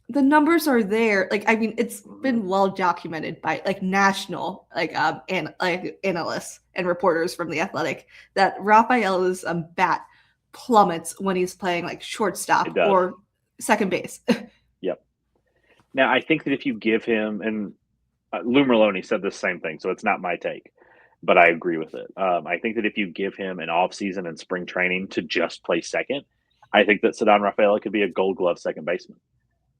The numbers are there. Like, I mean, it's been well documented by like national analysts and reporters from The Athletic that Rafaela's bat plummets when he's playing like shortstop or second base. Yep. Now, I think that if you give him, and Lou Merlone said the same thing, so it's not my take, but I agree with it. I think that if you give him an offseason and spring training to just play second, I think that Ceddanne Rafaela could be a Gold Glove second baseman.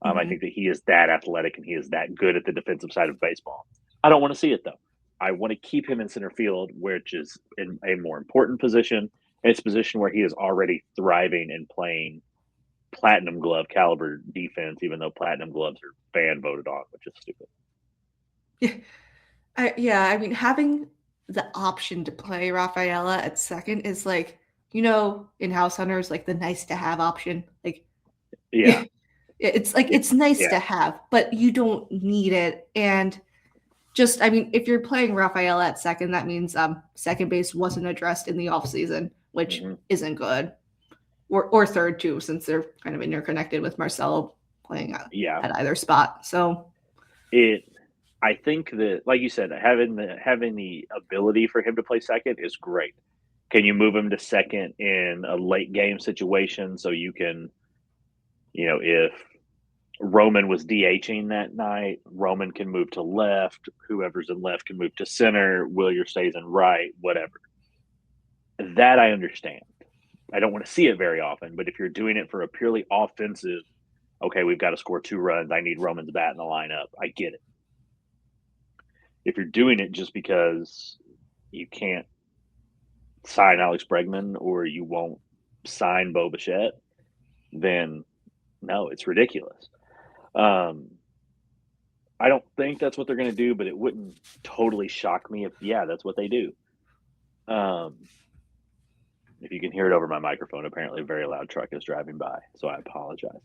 I think that he is that athletic and he is that good at the defensive side of baseball. I don't want to see it, though. I want to keep him in center field, which is in a more important position. It's a position where he is already thriving and playing platinum glove caliber defense, even though platinum gloves are fan voted on, which is stupid. I mean, having the option to play Rafaela at second is like, in House Hunters, like the nice to have option. Like, yeah. It's like it's nice to have, but you don't need it. And just, I mean, if you're playing Rafaela at second, that means second base wasn't addressed in the offseason, which isn't good. Or third too, since they're kind of interconnected with Marcelo playing at either spot. So I think that, like you said, having the ability for him to play second is great. Can you move him to second in a late game situation so you can, if Roman was DHing that night, Roman can move to left. Whoever's in left can move to center. Willier stays in right, whatever. That I understand. I don't want to see it very often, but if you're doing it for a purely offensive, okay, we've got to score 2 runs, I need Roman's bat in the lineup, I get it. If you're doing it just because you can't sign Alex Bregman or you won't sign Bo Bichette, then no, it's ridiculous. I don't think that's what they're going to do, but it wouldn't totally shock me if, that's what they do. If you can hear it over my microphone, apparently a very loud truck is driving by, so I apologize.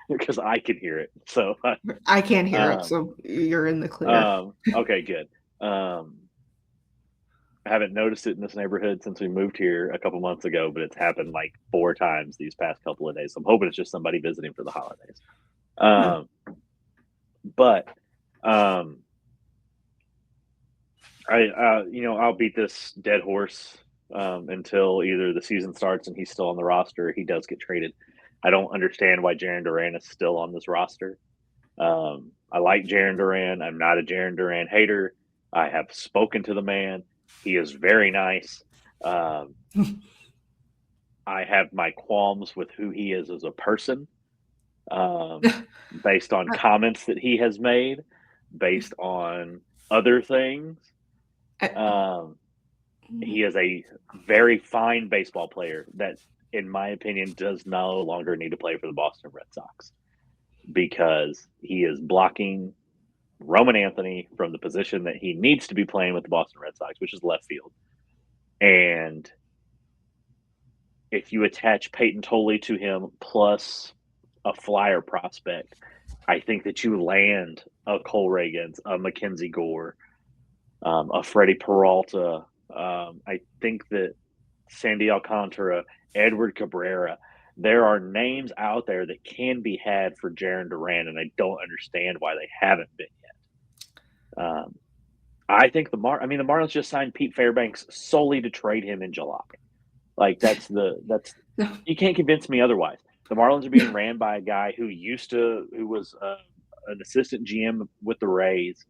Because I can hear it. So I can't hear it, so you're in the clear. Okay, good. I haven't noticed it in this neighborhood since we moved here a couple months ago, but it's happened like 4 times these past couple of days. So I'm hoping it's just somebody visiting for the holidays. But I'll beat this dead horse until either the season starts and he's still on the roster or he does get traded. I don't understand why Jarren Duran is still on this roster. I like Jarren Duran. I'm not a Jarren Duran hater. I have spoken to the man. He is very nice. I have my qualms with who he is as a person, based on comments that he has made, based on other things. He is a very fine baseball player that, in my opinion, does no longer need to play for the Boston Red Sox because he is blocking Roman Anthony from the position that he needs to be playing with the Boston Red Sox, which is left field. And if you attach Peyton Tolley to him plus a flyer prospect, I think that you land a Cole Reagans, a Mackenzie Gore, a Freddie Peralta. I think that Sandy Alcantara, Edward Cabrera, There are names out there that can be had for Jarren Duran, and I don't understand why they haven't been yet. I think the Marlins just signed Pete Fairbanks solely to trade him in July. Like you can't convince me otherwise. The Marlins are being ran by a guy who was an assistant GM with the Rays.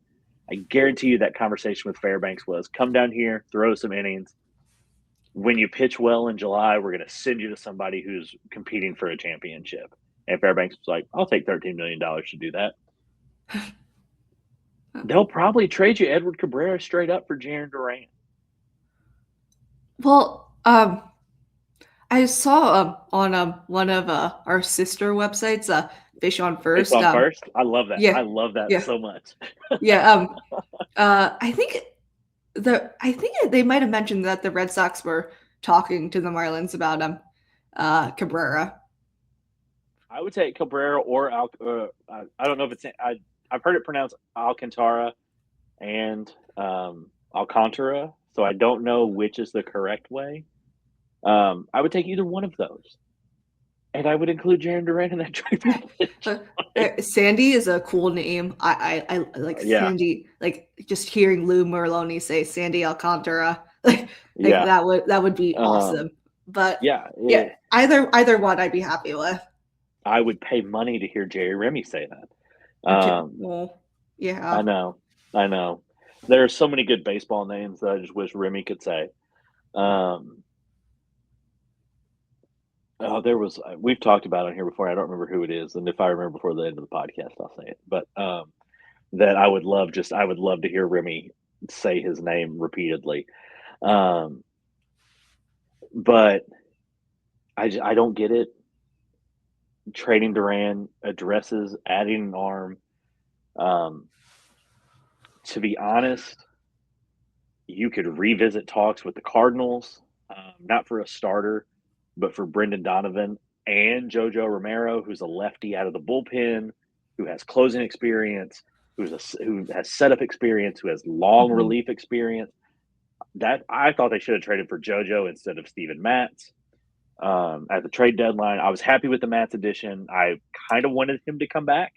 I guarantee you that conversation with Fairbanks was, come down here, throw some innings. When you pitch well in July, we're going to send you to somebody who's competing for a championship. And Fairbanks was like, I'll take $13 million to do that. They'll probably trade you Edward Cabrera straight up for Jarren Duran. Well, I saw on one of our sister websites, Fish on First. Fish on First? I love that. Yeah, I love that so much. Yeah. I think they might have mentioned that the Red Sox were talking to the Marlins about Cabrera. I would take Cabrera or I don't know if it's I've heard it pronounced Alcantara and Alcantara, so I don't know which is the correct way. I would take either one of those. And I would include Jarren Duran in that trade. Sandy is a cool name. I like Sandy. Like just hearing Lou Merloni say Sandy Alcantara, that would be awesome. But yeah, either one I'd be happy with. I would pay money to hear Jerry Remy say that. Well, yeah, I know. There are so many good baseball names that I just wish Remy could say. We've talked about it here before. I don't remember who it is, and if I remember before the end of the podcast, I'll say it. But that I would love to hear Remy say his name repeatedly. But I don't get it. Trading Duran addresses adding an arm. To be honest, you could revisit talks with the Cardinals, not for a starter, but for Brendan Donovan and JoJo Romero, who's a lefty out of the bullpen, who has closing experience, who has setup experience, who has long relief experience. That I thought they should have traded for JoJo instead of Steven Matz. At the trade deadline, I was happy with the Matz addition. I kind of wanted him to come back.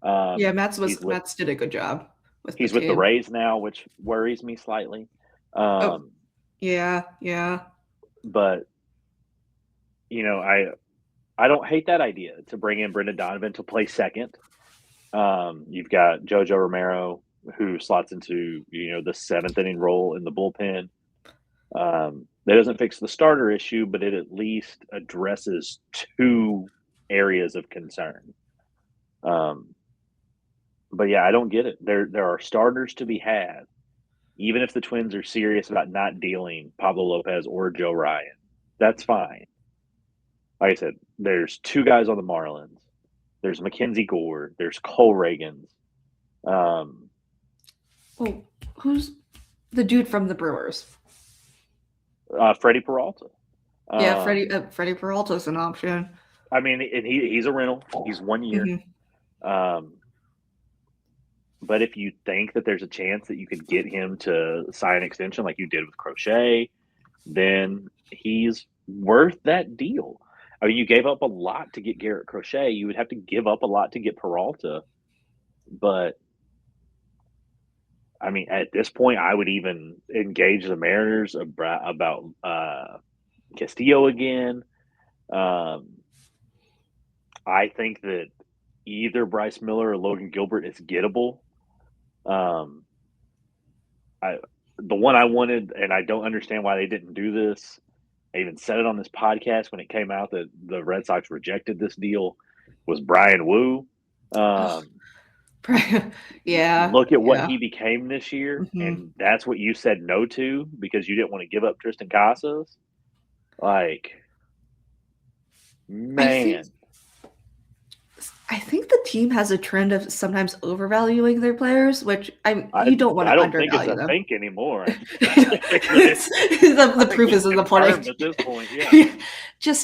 Matz did a good job. He's with the Rays now, which worries me slightly. Yeah. But I don't hate that idea to bring in Brendan Donovan to play second. You've got JoJo Romero, who slots into the seventh inning role in the bullpen. That doesn't fix the starter issue, but it at least addresses two areas of concern. But yeah, I don't get it. There are starters to be had, even if the Twins are serious about not dealing Pablo Lopez or Joe Ryan. That's fine. Like I said, there's two guys on the Marlins. There's Mackenzie Gore. There's Cole Reagans. Who's the dude from the Brewers? Freddie Peralta. Freddie Peralta is an option. I mean, and he's a rental. He's 1 year. But if you think that there's a chance that you could get him to sign an extension like you did with Crochet, then he's worth that deal. I mean, you gave up a lot to get Garrett Crochet. You would have to give up a lot to get Peralta. But, I mean, at this point, I would even engage the Mariners about Castillo again. I think that either Bryce Miller or Logan Gilbert is gettable. The one I wanted, and I don't understand why they didn't do this, I even said it on this podcast when it came out that the Red Sox rejected this deal, was Brian Wu. Yeah. Look at what he became this year, and that's what you said no to because you didn't want to give up Triston Casas. Like, man. I think the team has a trend of sometimes overvaluing their players, which you don't want to undervalue them. I don't think it's a think anymore. The proof is in the pudding. At this point, yeah.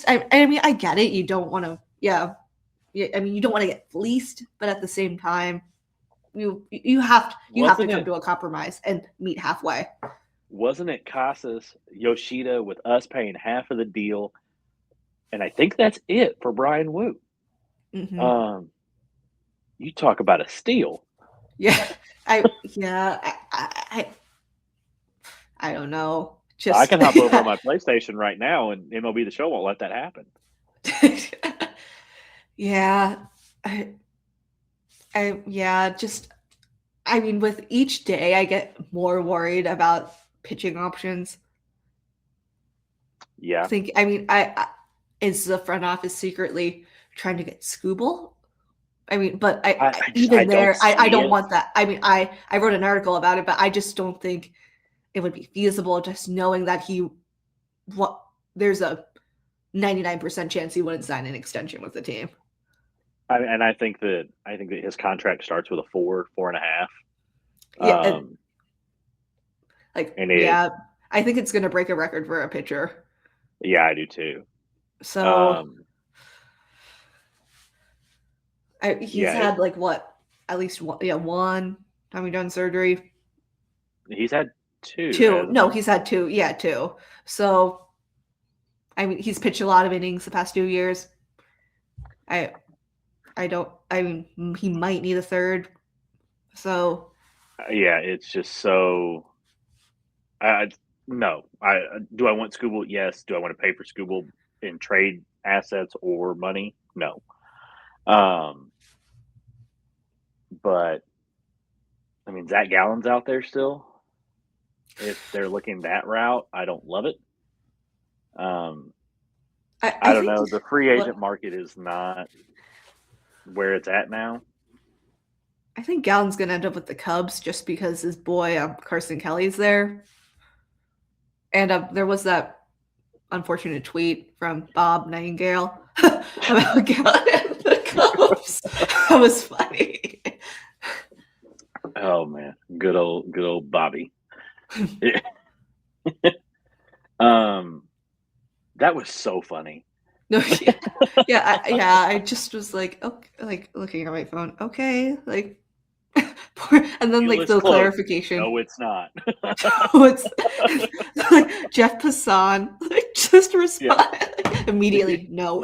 I mean, I get it. You don't want to, I mean, you don't want to get fleeced, but at the same time, you have to come to a compromise and meet halfway. Wasn't it Casas, Yoshida, with us paying half of the deal, And I think that's it for Brian Wu. Hmm. Um, you talk about a steal. Yeah, yeah, I don't know. I Just can hop over on my PlayStation right now, and MLB The Show won't let that happen. yeah, I, yeah, just I mean, with each day, I get more worried about pitching options. Yeah, I mean, I is the front office secretly trying to get Scooble? I mean, but I even don't there, I see don't it. want that. I mean, I wrote an article about it, but I just don't think it would be feasible. Just knowing that what there's a 99% chance he wouldn't sign an extension with the team. And I think that his contract starts with a 4.5. Yeah, And it, yeah, I think it's gonna break a record for a pitcher. yeah, I do too. So Um, he's yeah, had like what, at least one, yeah, one time he done surgery. he's had two, Two, hasn't no, he? he's had two. Yeah, two. So I mean, he's pitched a lot of innings the past 2 years. I I don't. I mean, he might need a third. So Yeah, it's just so. I no. I do. I want Scooble. Yes. Do I want to pay for Scooble in trade assets or money? No. Um, but I mean, Zach Gallen's out there still. If they're looking that route, I don't love it. Um, I I don't think know. The free what agent market is not where it's at now. I think Gallen's gonna end up with the Cubs just because his boy Carson Kelly's there. And there was that unfortunate tweet from Bob Nightingale about Gallen and the Cubs. That was funny. Oh man, good old Bobby. um, that was so funny. No, yeah, yeah, yeah. I just was like, okay, like looking at my phone. Okay, like, and then Deal like is the close. clarification. No, it's not. It's like Jeff Passan, like just Yeah. respond immediately. No.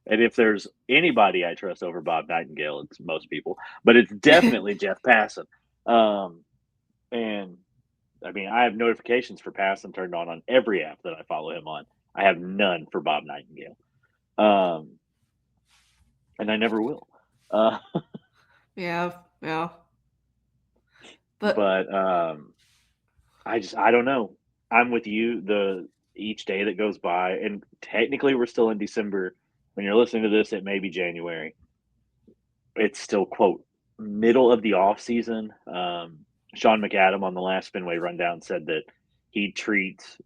And if there's anybody I trust over Bob Nightingale, it's most people, but it's definitely Jeff Passan. Um, and I mean, I have notifications for Passan turned on every app that I follow him on. I have none for Bob Nightingale, um, and I never will. Uh, Yeah, yeah. But but I don't know. I'm with you. The each day that goes by, and technically we're still in December. When you're listening to this, it may be January. It's still quote middle of the off season. Sean McAdam on the last Fenway rundown said that he treats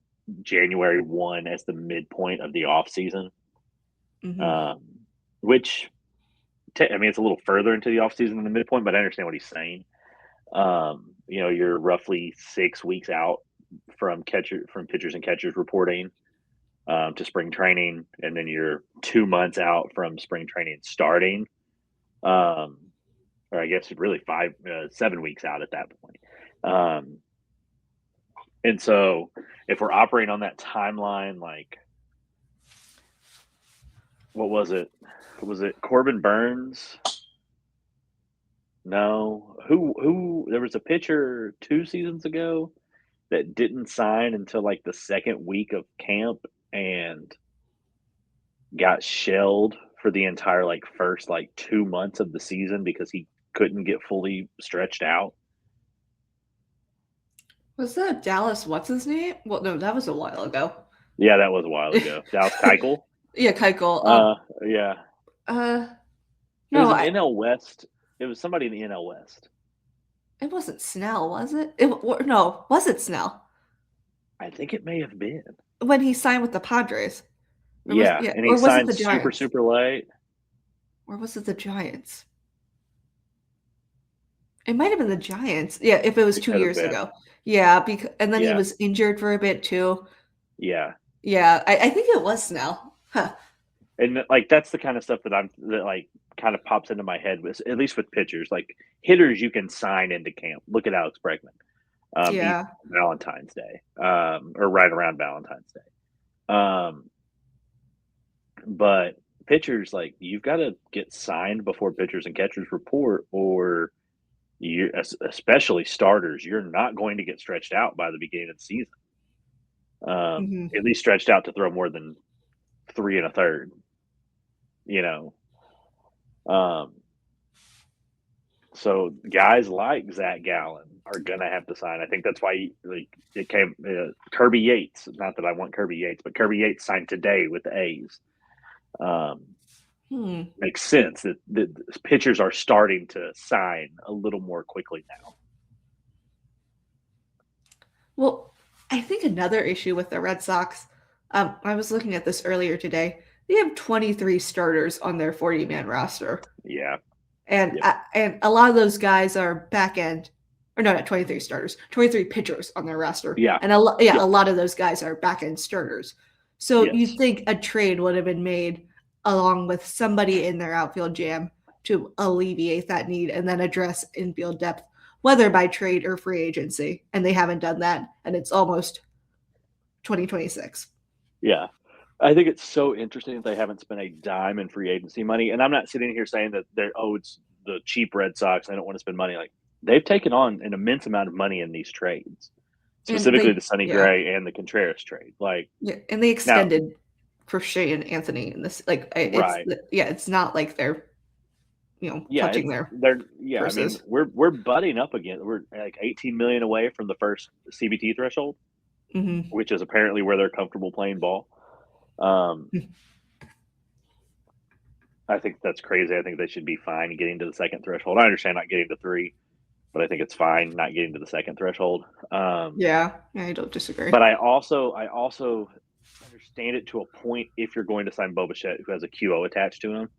January 1 as the midpoint of the off season, mhm. um, which I mean it's a little further into the off season than the midpoint, but I understand what he's saying. You're roughly 6 weeks out from pitchers and catchers reporting to spring training, and then you're 2 months out from spring training starting. Um, or I guess really 7 weeks out at that point. Um, and so if we're operating on that timeline, like what was it? Was it Corbin Burns? No. Who there was a pitcher 2 seasons ago that didn't sign until like the second week of camp and got shelled for the entire like first like 2 months of the season because he couldn't get fully stretched out. Was that Dallas? What's his name? Well, no, that was a while ago. Yeah, that was a while ago. Dallas Keuchel. Yeah, Keuchel. Yeah. Uh, It was no, an NL West. It was somebody in the NL West. it wasn't Snell, was it? No, was it Snell I think it may have been. when he signed with the Padres? Yeah, and he Or was it signed the super, Giants? super late. Or was it the Giants? It might have been the Giants. Yeah, if it was It two could have years been. ago. Yeah, because and then he Yeah, was injured for a bit too. yeah. Yeah, I think it was Snell. Huh. And like that's the kind of stuff that like kind of pops into my head with at least with pitchers. Like hitters you can sign into camp. Look at Alex Bregman. Even Yeah. Valentine's Day. Or right around Valentine's Day. But pitchers, like, you've got to get signed before pitchers and catchers report, or you, especially starters, you're not going to get stretched out by the beginning of the season. At least stretched out to throw more than 3 1/3. You know, um, so guys like Zach Gallen are gonna have to sign. I think that's why it came Kirby Yates. Not that I want Kirby Yates, but Kirby Yates signed today with the A's. Makes sense that the pitchers are starting to sign a little more quickly now. Well, I think another issue with the Red Sox, I was looking at this earlier today. They have 23 starters on their 40-man roster. Yeah. And a lot of those guys are back end, or no, not 23 starters, 23 pitchers on their roster. Yeah. And a lot of those guys are back end starters. So Yes. you'd think a trade would have been made along with somebody in their outfield jam to alleviate that need and then address infield depth, whether by trade or free agency. And they haven't done that. And it's almost 2026. Yeah. I think it's so interesting that they haven't spent a dime in free agency money. And I'm not sitting here saying that it's the cheap Red Sox. They don't want to spend money. Like, they've taken on an immense amount of money in these trades, specifically the Sonny Gray and the Contreras trade. Like, and they extended Crochet and Anthony in this. Like, it's not like they're, touching their. Purses. I mean, we're butting up again. We're like 18 million away from the first CBT threshold, which is apparently where they're comfortable playing ball. I think that's crazy. I think they should be fine getting to the second threshold. I understand not getting to 3, but I think it's fine not getting to the second threshold. I don't disagree. But I also understand it to a point if you're going to sign Bo Bichette, who has a QO attached to him.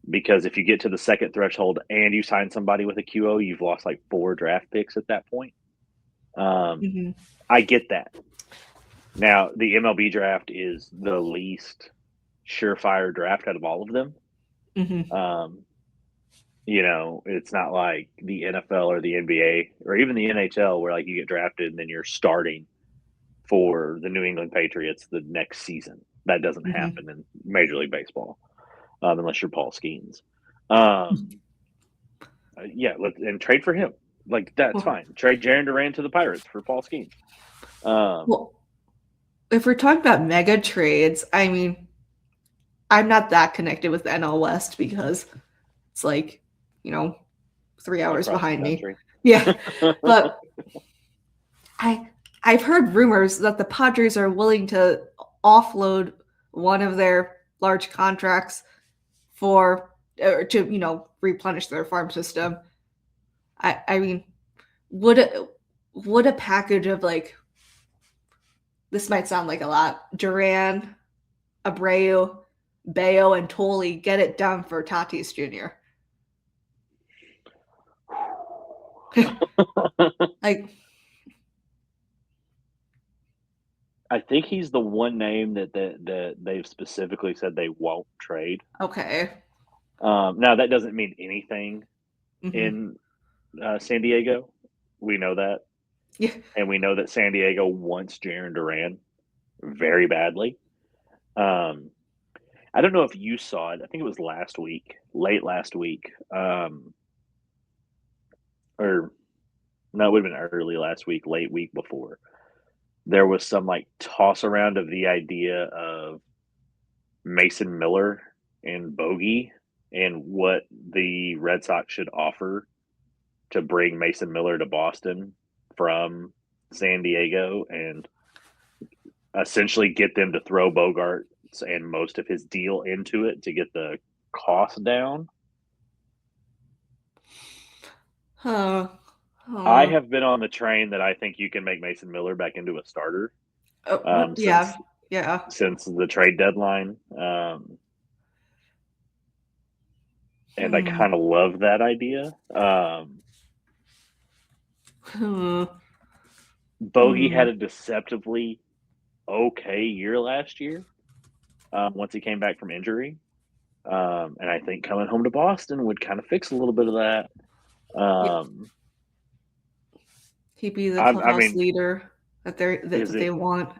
Because if you get to the second threshold and you sign somebody with a QO, you've lost like 4 draft picks at that point. I get that. Now, the MLB draft is the least surefire draft out of all of them. It's not like the NFL or the NBA or even the NHL where like you get drafted and then you're starting for the New England Patriots the next season. That doesn't happen in Major League Baseball unless you're Paul Skeens. And trade for him. Like, that's fine. Trade Jarren Duran to the Pirates for Paul Skeens. Well, if we're talking about mega trades, I mean, I'm not that connected with the NL West because it's like, 3 hours behind me. Yeah. But I've heard rumors that the Padres are willing to offload one of their large contracts to replenish their farm system. I mean, would a package of, like, this might sound like a lot, Duran, Abreu, Bayo, and Tolley get it done for Tatis Jr.? Like, I think he's the one name that they've specifically said they won't trade. Okay. Now, that doesn't mean anything in San Diego. We know that. Yeah. And we know that San Diego wants Jarren Duran very badly. I don't know if you saw it. I think it was late last week. Or no, it would have been early last week, late week before. There was some like toss around of the idea of Mason Miller and Bogey and what the Red Sox should offer to bring Mason Miller to Boston from San Diego and essentially get them to throw Bogaerts and most of his deal into it to get the cost down. I have been on the train that I think you can make Mason Miller back into a starter. Since the trade deadline. And I kind of love that idea. Bogey had a deceptively okay year last year once he came back from injury. And I think coming home to Boston would kind of fix a little bit of that. He'd be the clubhouse leader that they want.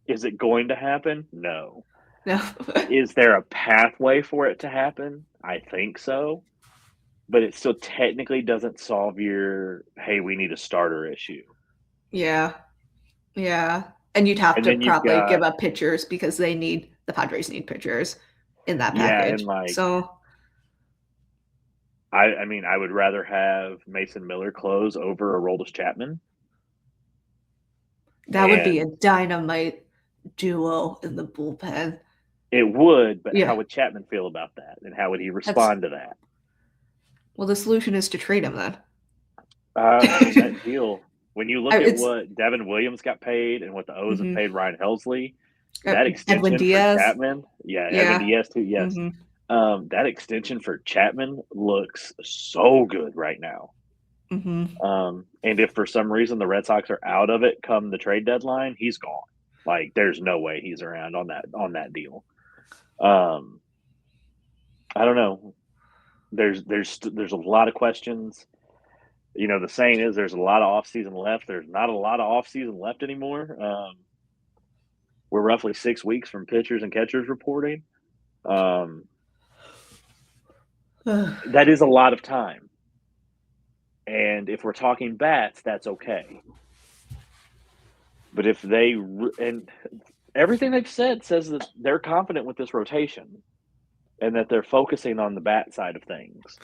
Is it going to happen? No. No. Is there a pathway for it to happen? I think so. But it still technically doesn't solve your, hey, we need a starter issue. Yeah. Yeah. And you'd have And to then you've probably give got, up pitchers because the Padres need pitchers in that yeah, package. and like, So I mean, I would rather have Mason Miller close over Aroldis Chapman. that would be a And dynamite duo in the bullpen. it would, but how Yeah. would Chapman feel about that? And how would he That's respond to that? well, the solution is to trade him then. I mean, that deal, when you look at It's what Devin Williams got paid and what the O's have mhm. paid Ryan Helsley, that Edwin extension for Diaz. Chapman, yeah, Edwin Yeah. Diaz too, yes. hmm That extension for Chapman looks so good right now. hmm And if for some reason the Red Sox are out of it come the trade deadline, he's gone. Like there's no way he's around on that deal. I don't know. There's a lot of questions. You know, the saying is there's a lot of off season left. There's not a lot of off season left anymore. We're roughly 6 weeks from pitchers and catchers reporting. That is a lot of time. And if we're talking bats, that's okay. But if and everything they've said says that they're confident with this rotation and that they're focusing on the bat side of things.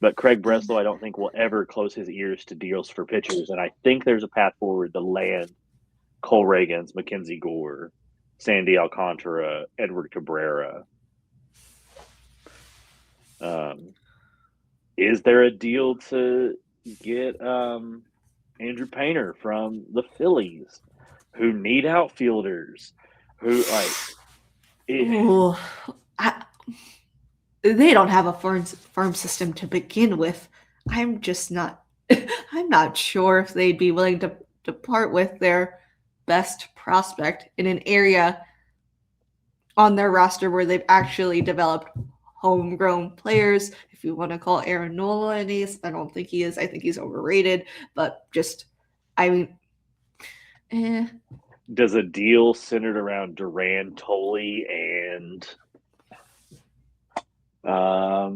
But Craig Breslow, I don't think will ever close his ears to deals for pitchers. And I think there's a path forward to land Cole Reagans, Mackenzie Gore, Sandy Alcantara, Edward Cabrera. Is there a deal to get Andrew Painter from the Phillies, who need outfielders, who Ooh, they don't have a farm system to begin with. I'm just not. I'm not sure if they'd be willing to part with their best prospect in an area on their roster where they've actually developed homegrown players. If you want to call Aaron Nola an ace, I don't think he is. I think he's overrated. But just, I mean, does a deal centered around Duran, Tolley, and I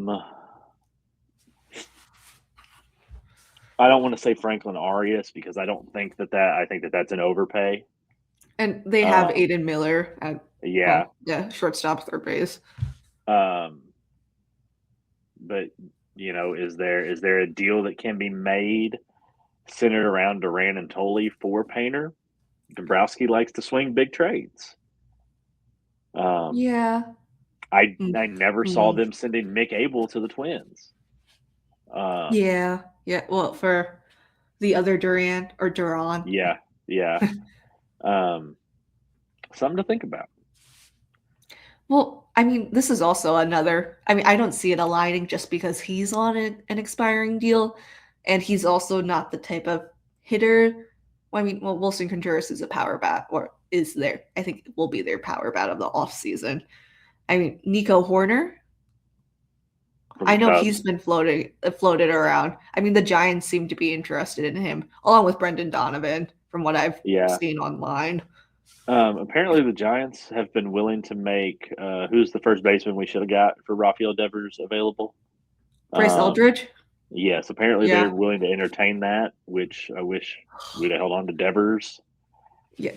don't want to say Franklin Arias because I don't think I think that's an overpay. And they have Aiden Miller at shortstop, third base. But you know, is there a deal that can be made centered around Duran and Tolley for Painter? Dombrowski likes to swing big trades. Yeah. I never saw them sending Mick Abel to the Twins. Yeah. Well, for the other Duran or Duran. Yeah. Something to think about. Well, I mean, this is also another. I mean, I don't see it aligning just because he's on an expiring deal, and he's also not the type of hitter. Well, I mean, Willson Contreras is a power bat, or is there? I think will be their power bat of the offseason. I mean, Nico Horner. I know he's been floated around. I mean, the Giants seem to be interested in him, along with Brendan Donovan, from what I've seen online. Apparently, the Giants have been willing to make who's the first baseman we should have got for Rafael Devers available? Bryce Eldridge? Yes, apparently they're willing to entertain that, which I wish we'd have held on to Devers. Yeah.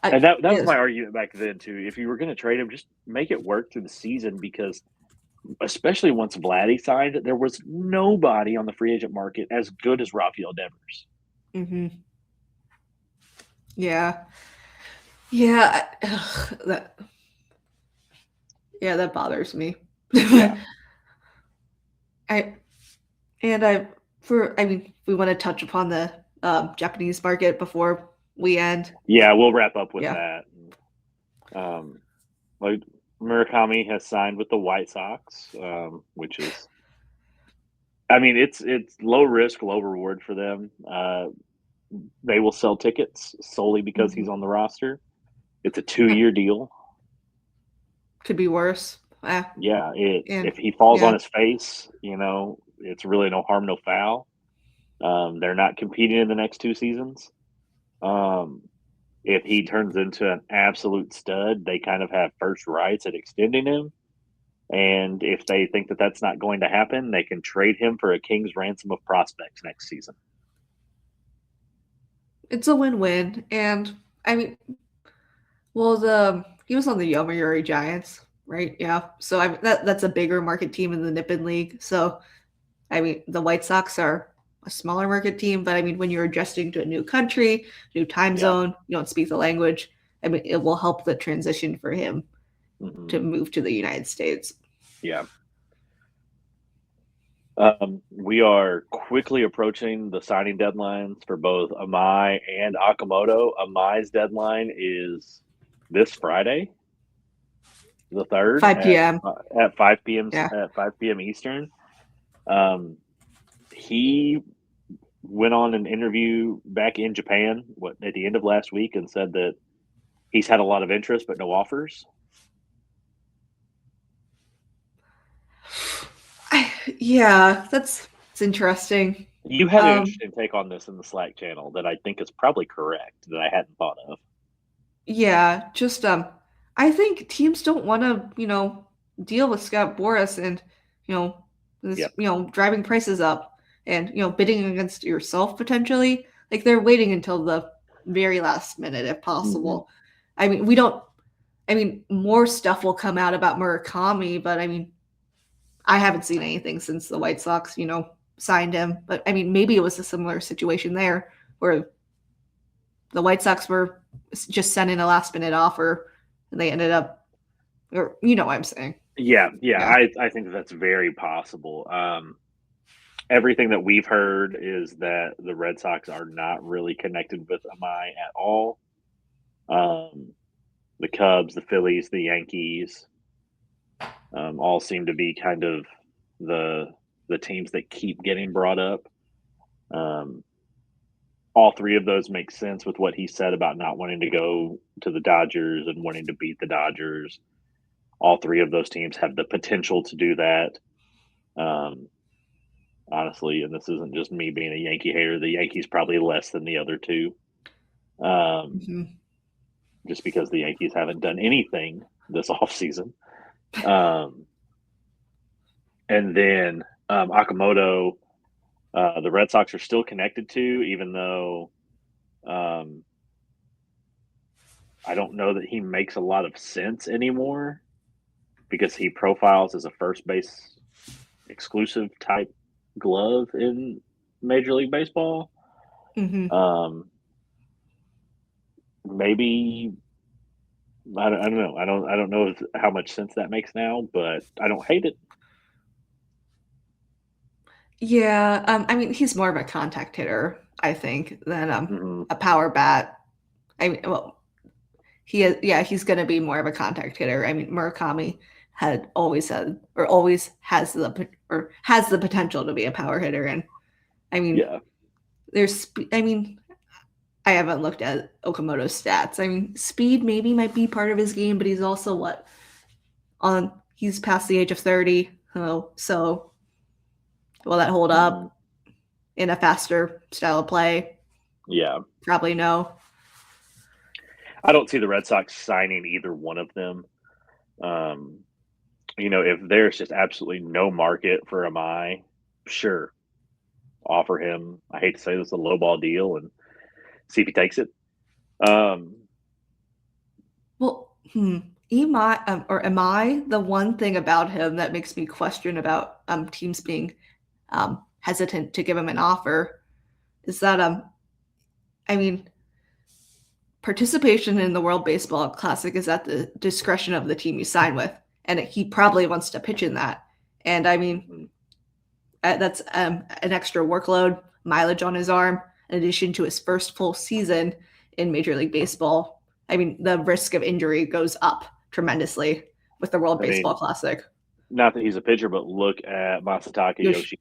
And that was my argument back then, too. If you were going to trade him, just make it work through the season because especially once Vladdy signed, there was nobody on the free agent market as good as Rafael Devers. Mm-hmm. Yeah. Yeah. That bothers me. Yeah. We want to touch upon the Japanese market before we end. Yeah, we'll wrap up with that. Like Murakami has signed with the White Sox, which is, I mean, it's low risk, low reward for them. They will sell tickets solely because he's on the roster. It's a 2-year deal. Could be worse. Yeah, if he falls on his face, you know, it's really no harm, no foul. They're not competing in the next 2 seasons. if he turns into an absolute stud, they kind of have first rights at extending him. And if they think that that's not going to happen, they can trade him for a king's ransom of prospects next season. It's a win-win, and I mean, well, he was on the Yomiuri Giants, right? Yeah, so that's a bigger market team in the Nippon League. So I mean, the White Sox are a smaller market team, but I mean, when you're adjusting to a new country, new time zone, you don't speak the language. I mean, it will help the transition for him to move to the United States. Yeah. We are quickly approaching the signing deadlines for both Imai and Okamoto. Imai's deadline is this Friday, the 3rd, 5 p.m. At 5 p.m. Yeah. At 5 p.m. Eastern. He went on an interview back in Japan at the end of last week and said that he's had a lot of interest but no offers. Yeah, it's interesting. You had an interesting take on this in the Slack channel that I think is probably correct that I hadn't thought of. Yeah, just I think teams don't want to, deal with Scott Boras and this, driving prices up and bidding against yourself potentially. Like they're waiting until the very last minute if possible. I mean, more stuff will come out about Murakami, but I mean, I haven't seen anything since the White Sox, signed him. But I mean, maybe it was a similar situation there where the White Sox were just sending a last minute offer and they ended up, or what I'm saying. Yeah. I think that's very possible. Everything that we've heard is that the Red Sox are not really connected with Imai at all. The Cubs, the Phillies, the Yankees, all seem to be kind of the teams that keep getting brought up. All three of those make sense with what he said about not wanting to go to the Dodgers and wanting to beat the Dodgers. All three of those teams have the potential to do that. Honestly, and this isn't just me being a Yankee hater, the Yankees probably less than the other two. Just because the Yankees haven't done anything this offseason. And then Okamoto, the Red Sox are still connected to, even though I don't know that he makes a lot of sense anymore because he profiles as a first base exclusive type glove in Major League Baseball. Maybe I don't know. I don't know how much sense that makes now, but I don't hate it. Yeah, I mean, he's more of a contact hitter, I think, than a power bat. I mean, well, he's going to be more of a contact hitter. I mean, Murakami always has the potential to be a power hitter, and I mean, I haven't looked at Okamoto's stats. I mean, speed maybe might be part of his game, but he's also he's past the age of 30, so will that hold up in a faster style of play? Yeah. Probably no. I don't see the Red Sox signing either one of them. If there's just absolutely no market for Imai, sure, offer him. I hate to say this, a lowball deal and see if he takes it. Imai, the one thing about him that makes me question about teams being hesitant to give him an offer is that I mean, participation in the World Baseball Classic is at the discretion of the team you sign with, and he probably wants to pitch in that. And I mean, that's an extra workload, mileage on his arm, in addition to his first full season in Major League Baseball. I mean, the risk of injury goes up tremendously with the World Baseball Classic. Not that he's a pitcher, but look at Masataka Yoshida.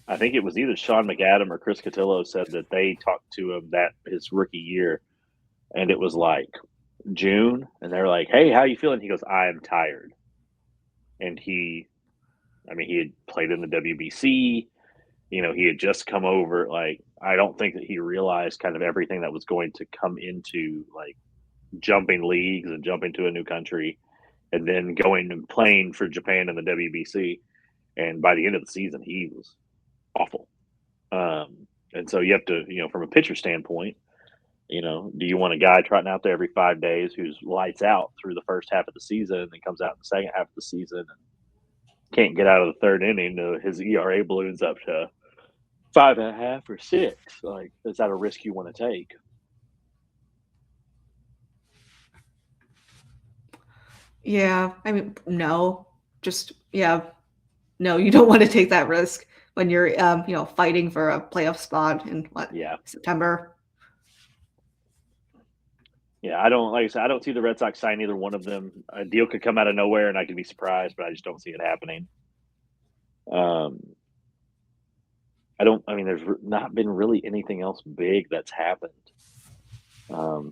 I think it was either Sean McAdam or Chris Cotillo said that they talked to him that his rookie year, and it was like June, and they're like, "Hey, how you feeling?" He goes, "I am tired." And he had played in the WBC. He had just come over. Like, I don't think that he realized kind of everything that was going to come into like jumping leagues and jumping to a new country and then going and playing for Japan in the WBC. And by the end of the season, he was awful. And so you have to, from a pitcher standpoint, do you want a guy trotting out there every 5 days who's lights out through the first half of the season and then comes out in the second half of the season and can't get out of the third inning? His ERA balloons up to 5.5 or 6. Like, is that a risk you want to take? Yeah, I mean, no, no, you don't want to take that risk when you're, fighting for a playoff spot in September. Yeah, like I said, I don't see the Red Sox sign either one of them. A deal could come out of nowhere, and I could be surprised, but I just don't see it happening. There's not been really anything else big that's happened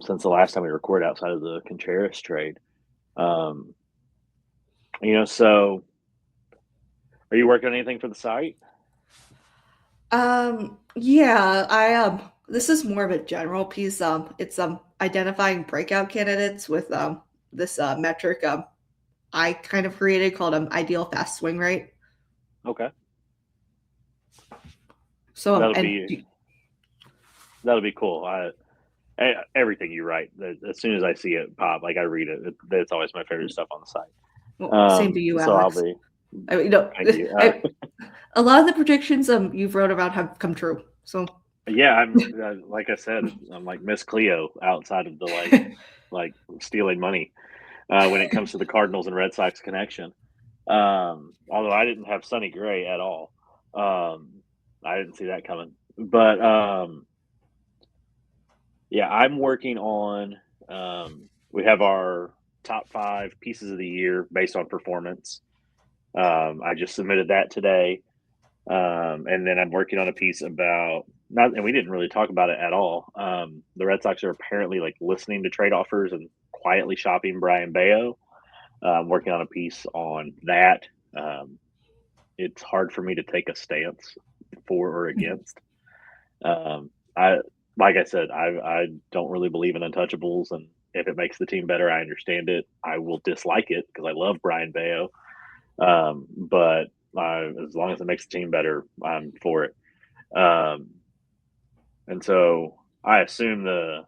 since the last time we recorded outside of the Contreras trade. So are you working on anything for the site? Yeah, this is more of a general piece. It's identifying breakout candidates with this metric I kind of created called ideal fast swing rate. Okay. So that'll be cool. Everything you write, as soon as I see it pop, like I read it, it's always my favorite stuff on the site. Well, same to you, so Alex. I'll be. Thank you. A lot of the predictions you've wrote about have come true. So yeah, I'm like I said, I'm like Miss Cleo outside of the like stealing money when it comes to the Cardinals and Red Sox connection. Although I didn't have Sonny Gray at all. I didn't see that coming. But yeah, I'm working on. We have our top 5 pieces of the year based on performance. I just submitted that today. And then I'm working on a piece about and we didn't really talk about it at all. The Red Sox are apparently like listening to trade offers and quietly shopping Brian Bayo. I'm working on a piece on that. It's hard for me to take a stance for or against. Like I said, I don't really believe in untouchables, and if it makes the team better, I understand it. I will dislike it because I love Brian Bayo. But as long as it makes the team better, I'm for it. And so I assume the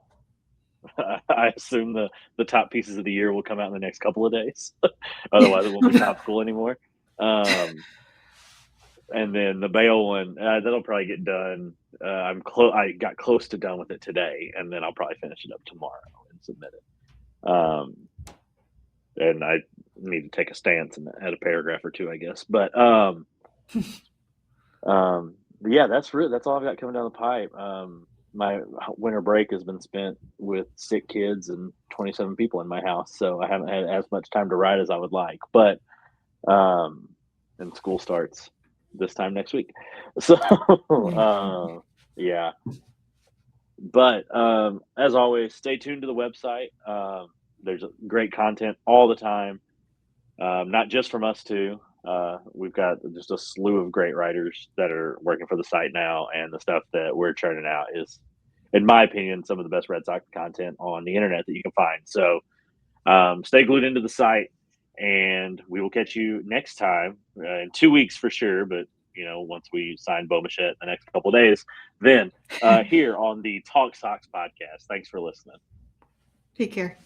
top pieces of the year will come out in the next couple of days. Otherwise, it won't be topical anymore. And then the Bayo one, that'll probably get done. I got close to done with it today, and then I'll probably finish it up tomorrow and submit it. And I need to take a stance and add a paragraph or two, I guess. But yeah, that's all I've got coming down the pipe. My winter break has been spent with sick kids and 27 people in my house, so I haven't had as much time to write as I would like. But and school starts this time next week, so yeah. But as always, stay tuned to the website. There's great content all the time, not just from us two. We've got just a slew of great writers that are working for the site now, and the stuff that we're churning out is, in my opinion, some of the best Red Sox content on the internet that you can find. So stay glued into the site, and we will catch you next time in 2 weeks for sure. But once we sign Bo Machette in the next couple of days, then here on the Talk Sox podcast. Thanks for listening. Take care.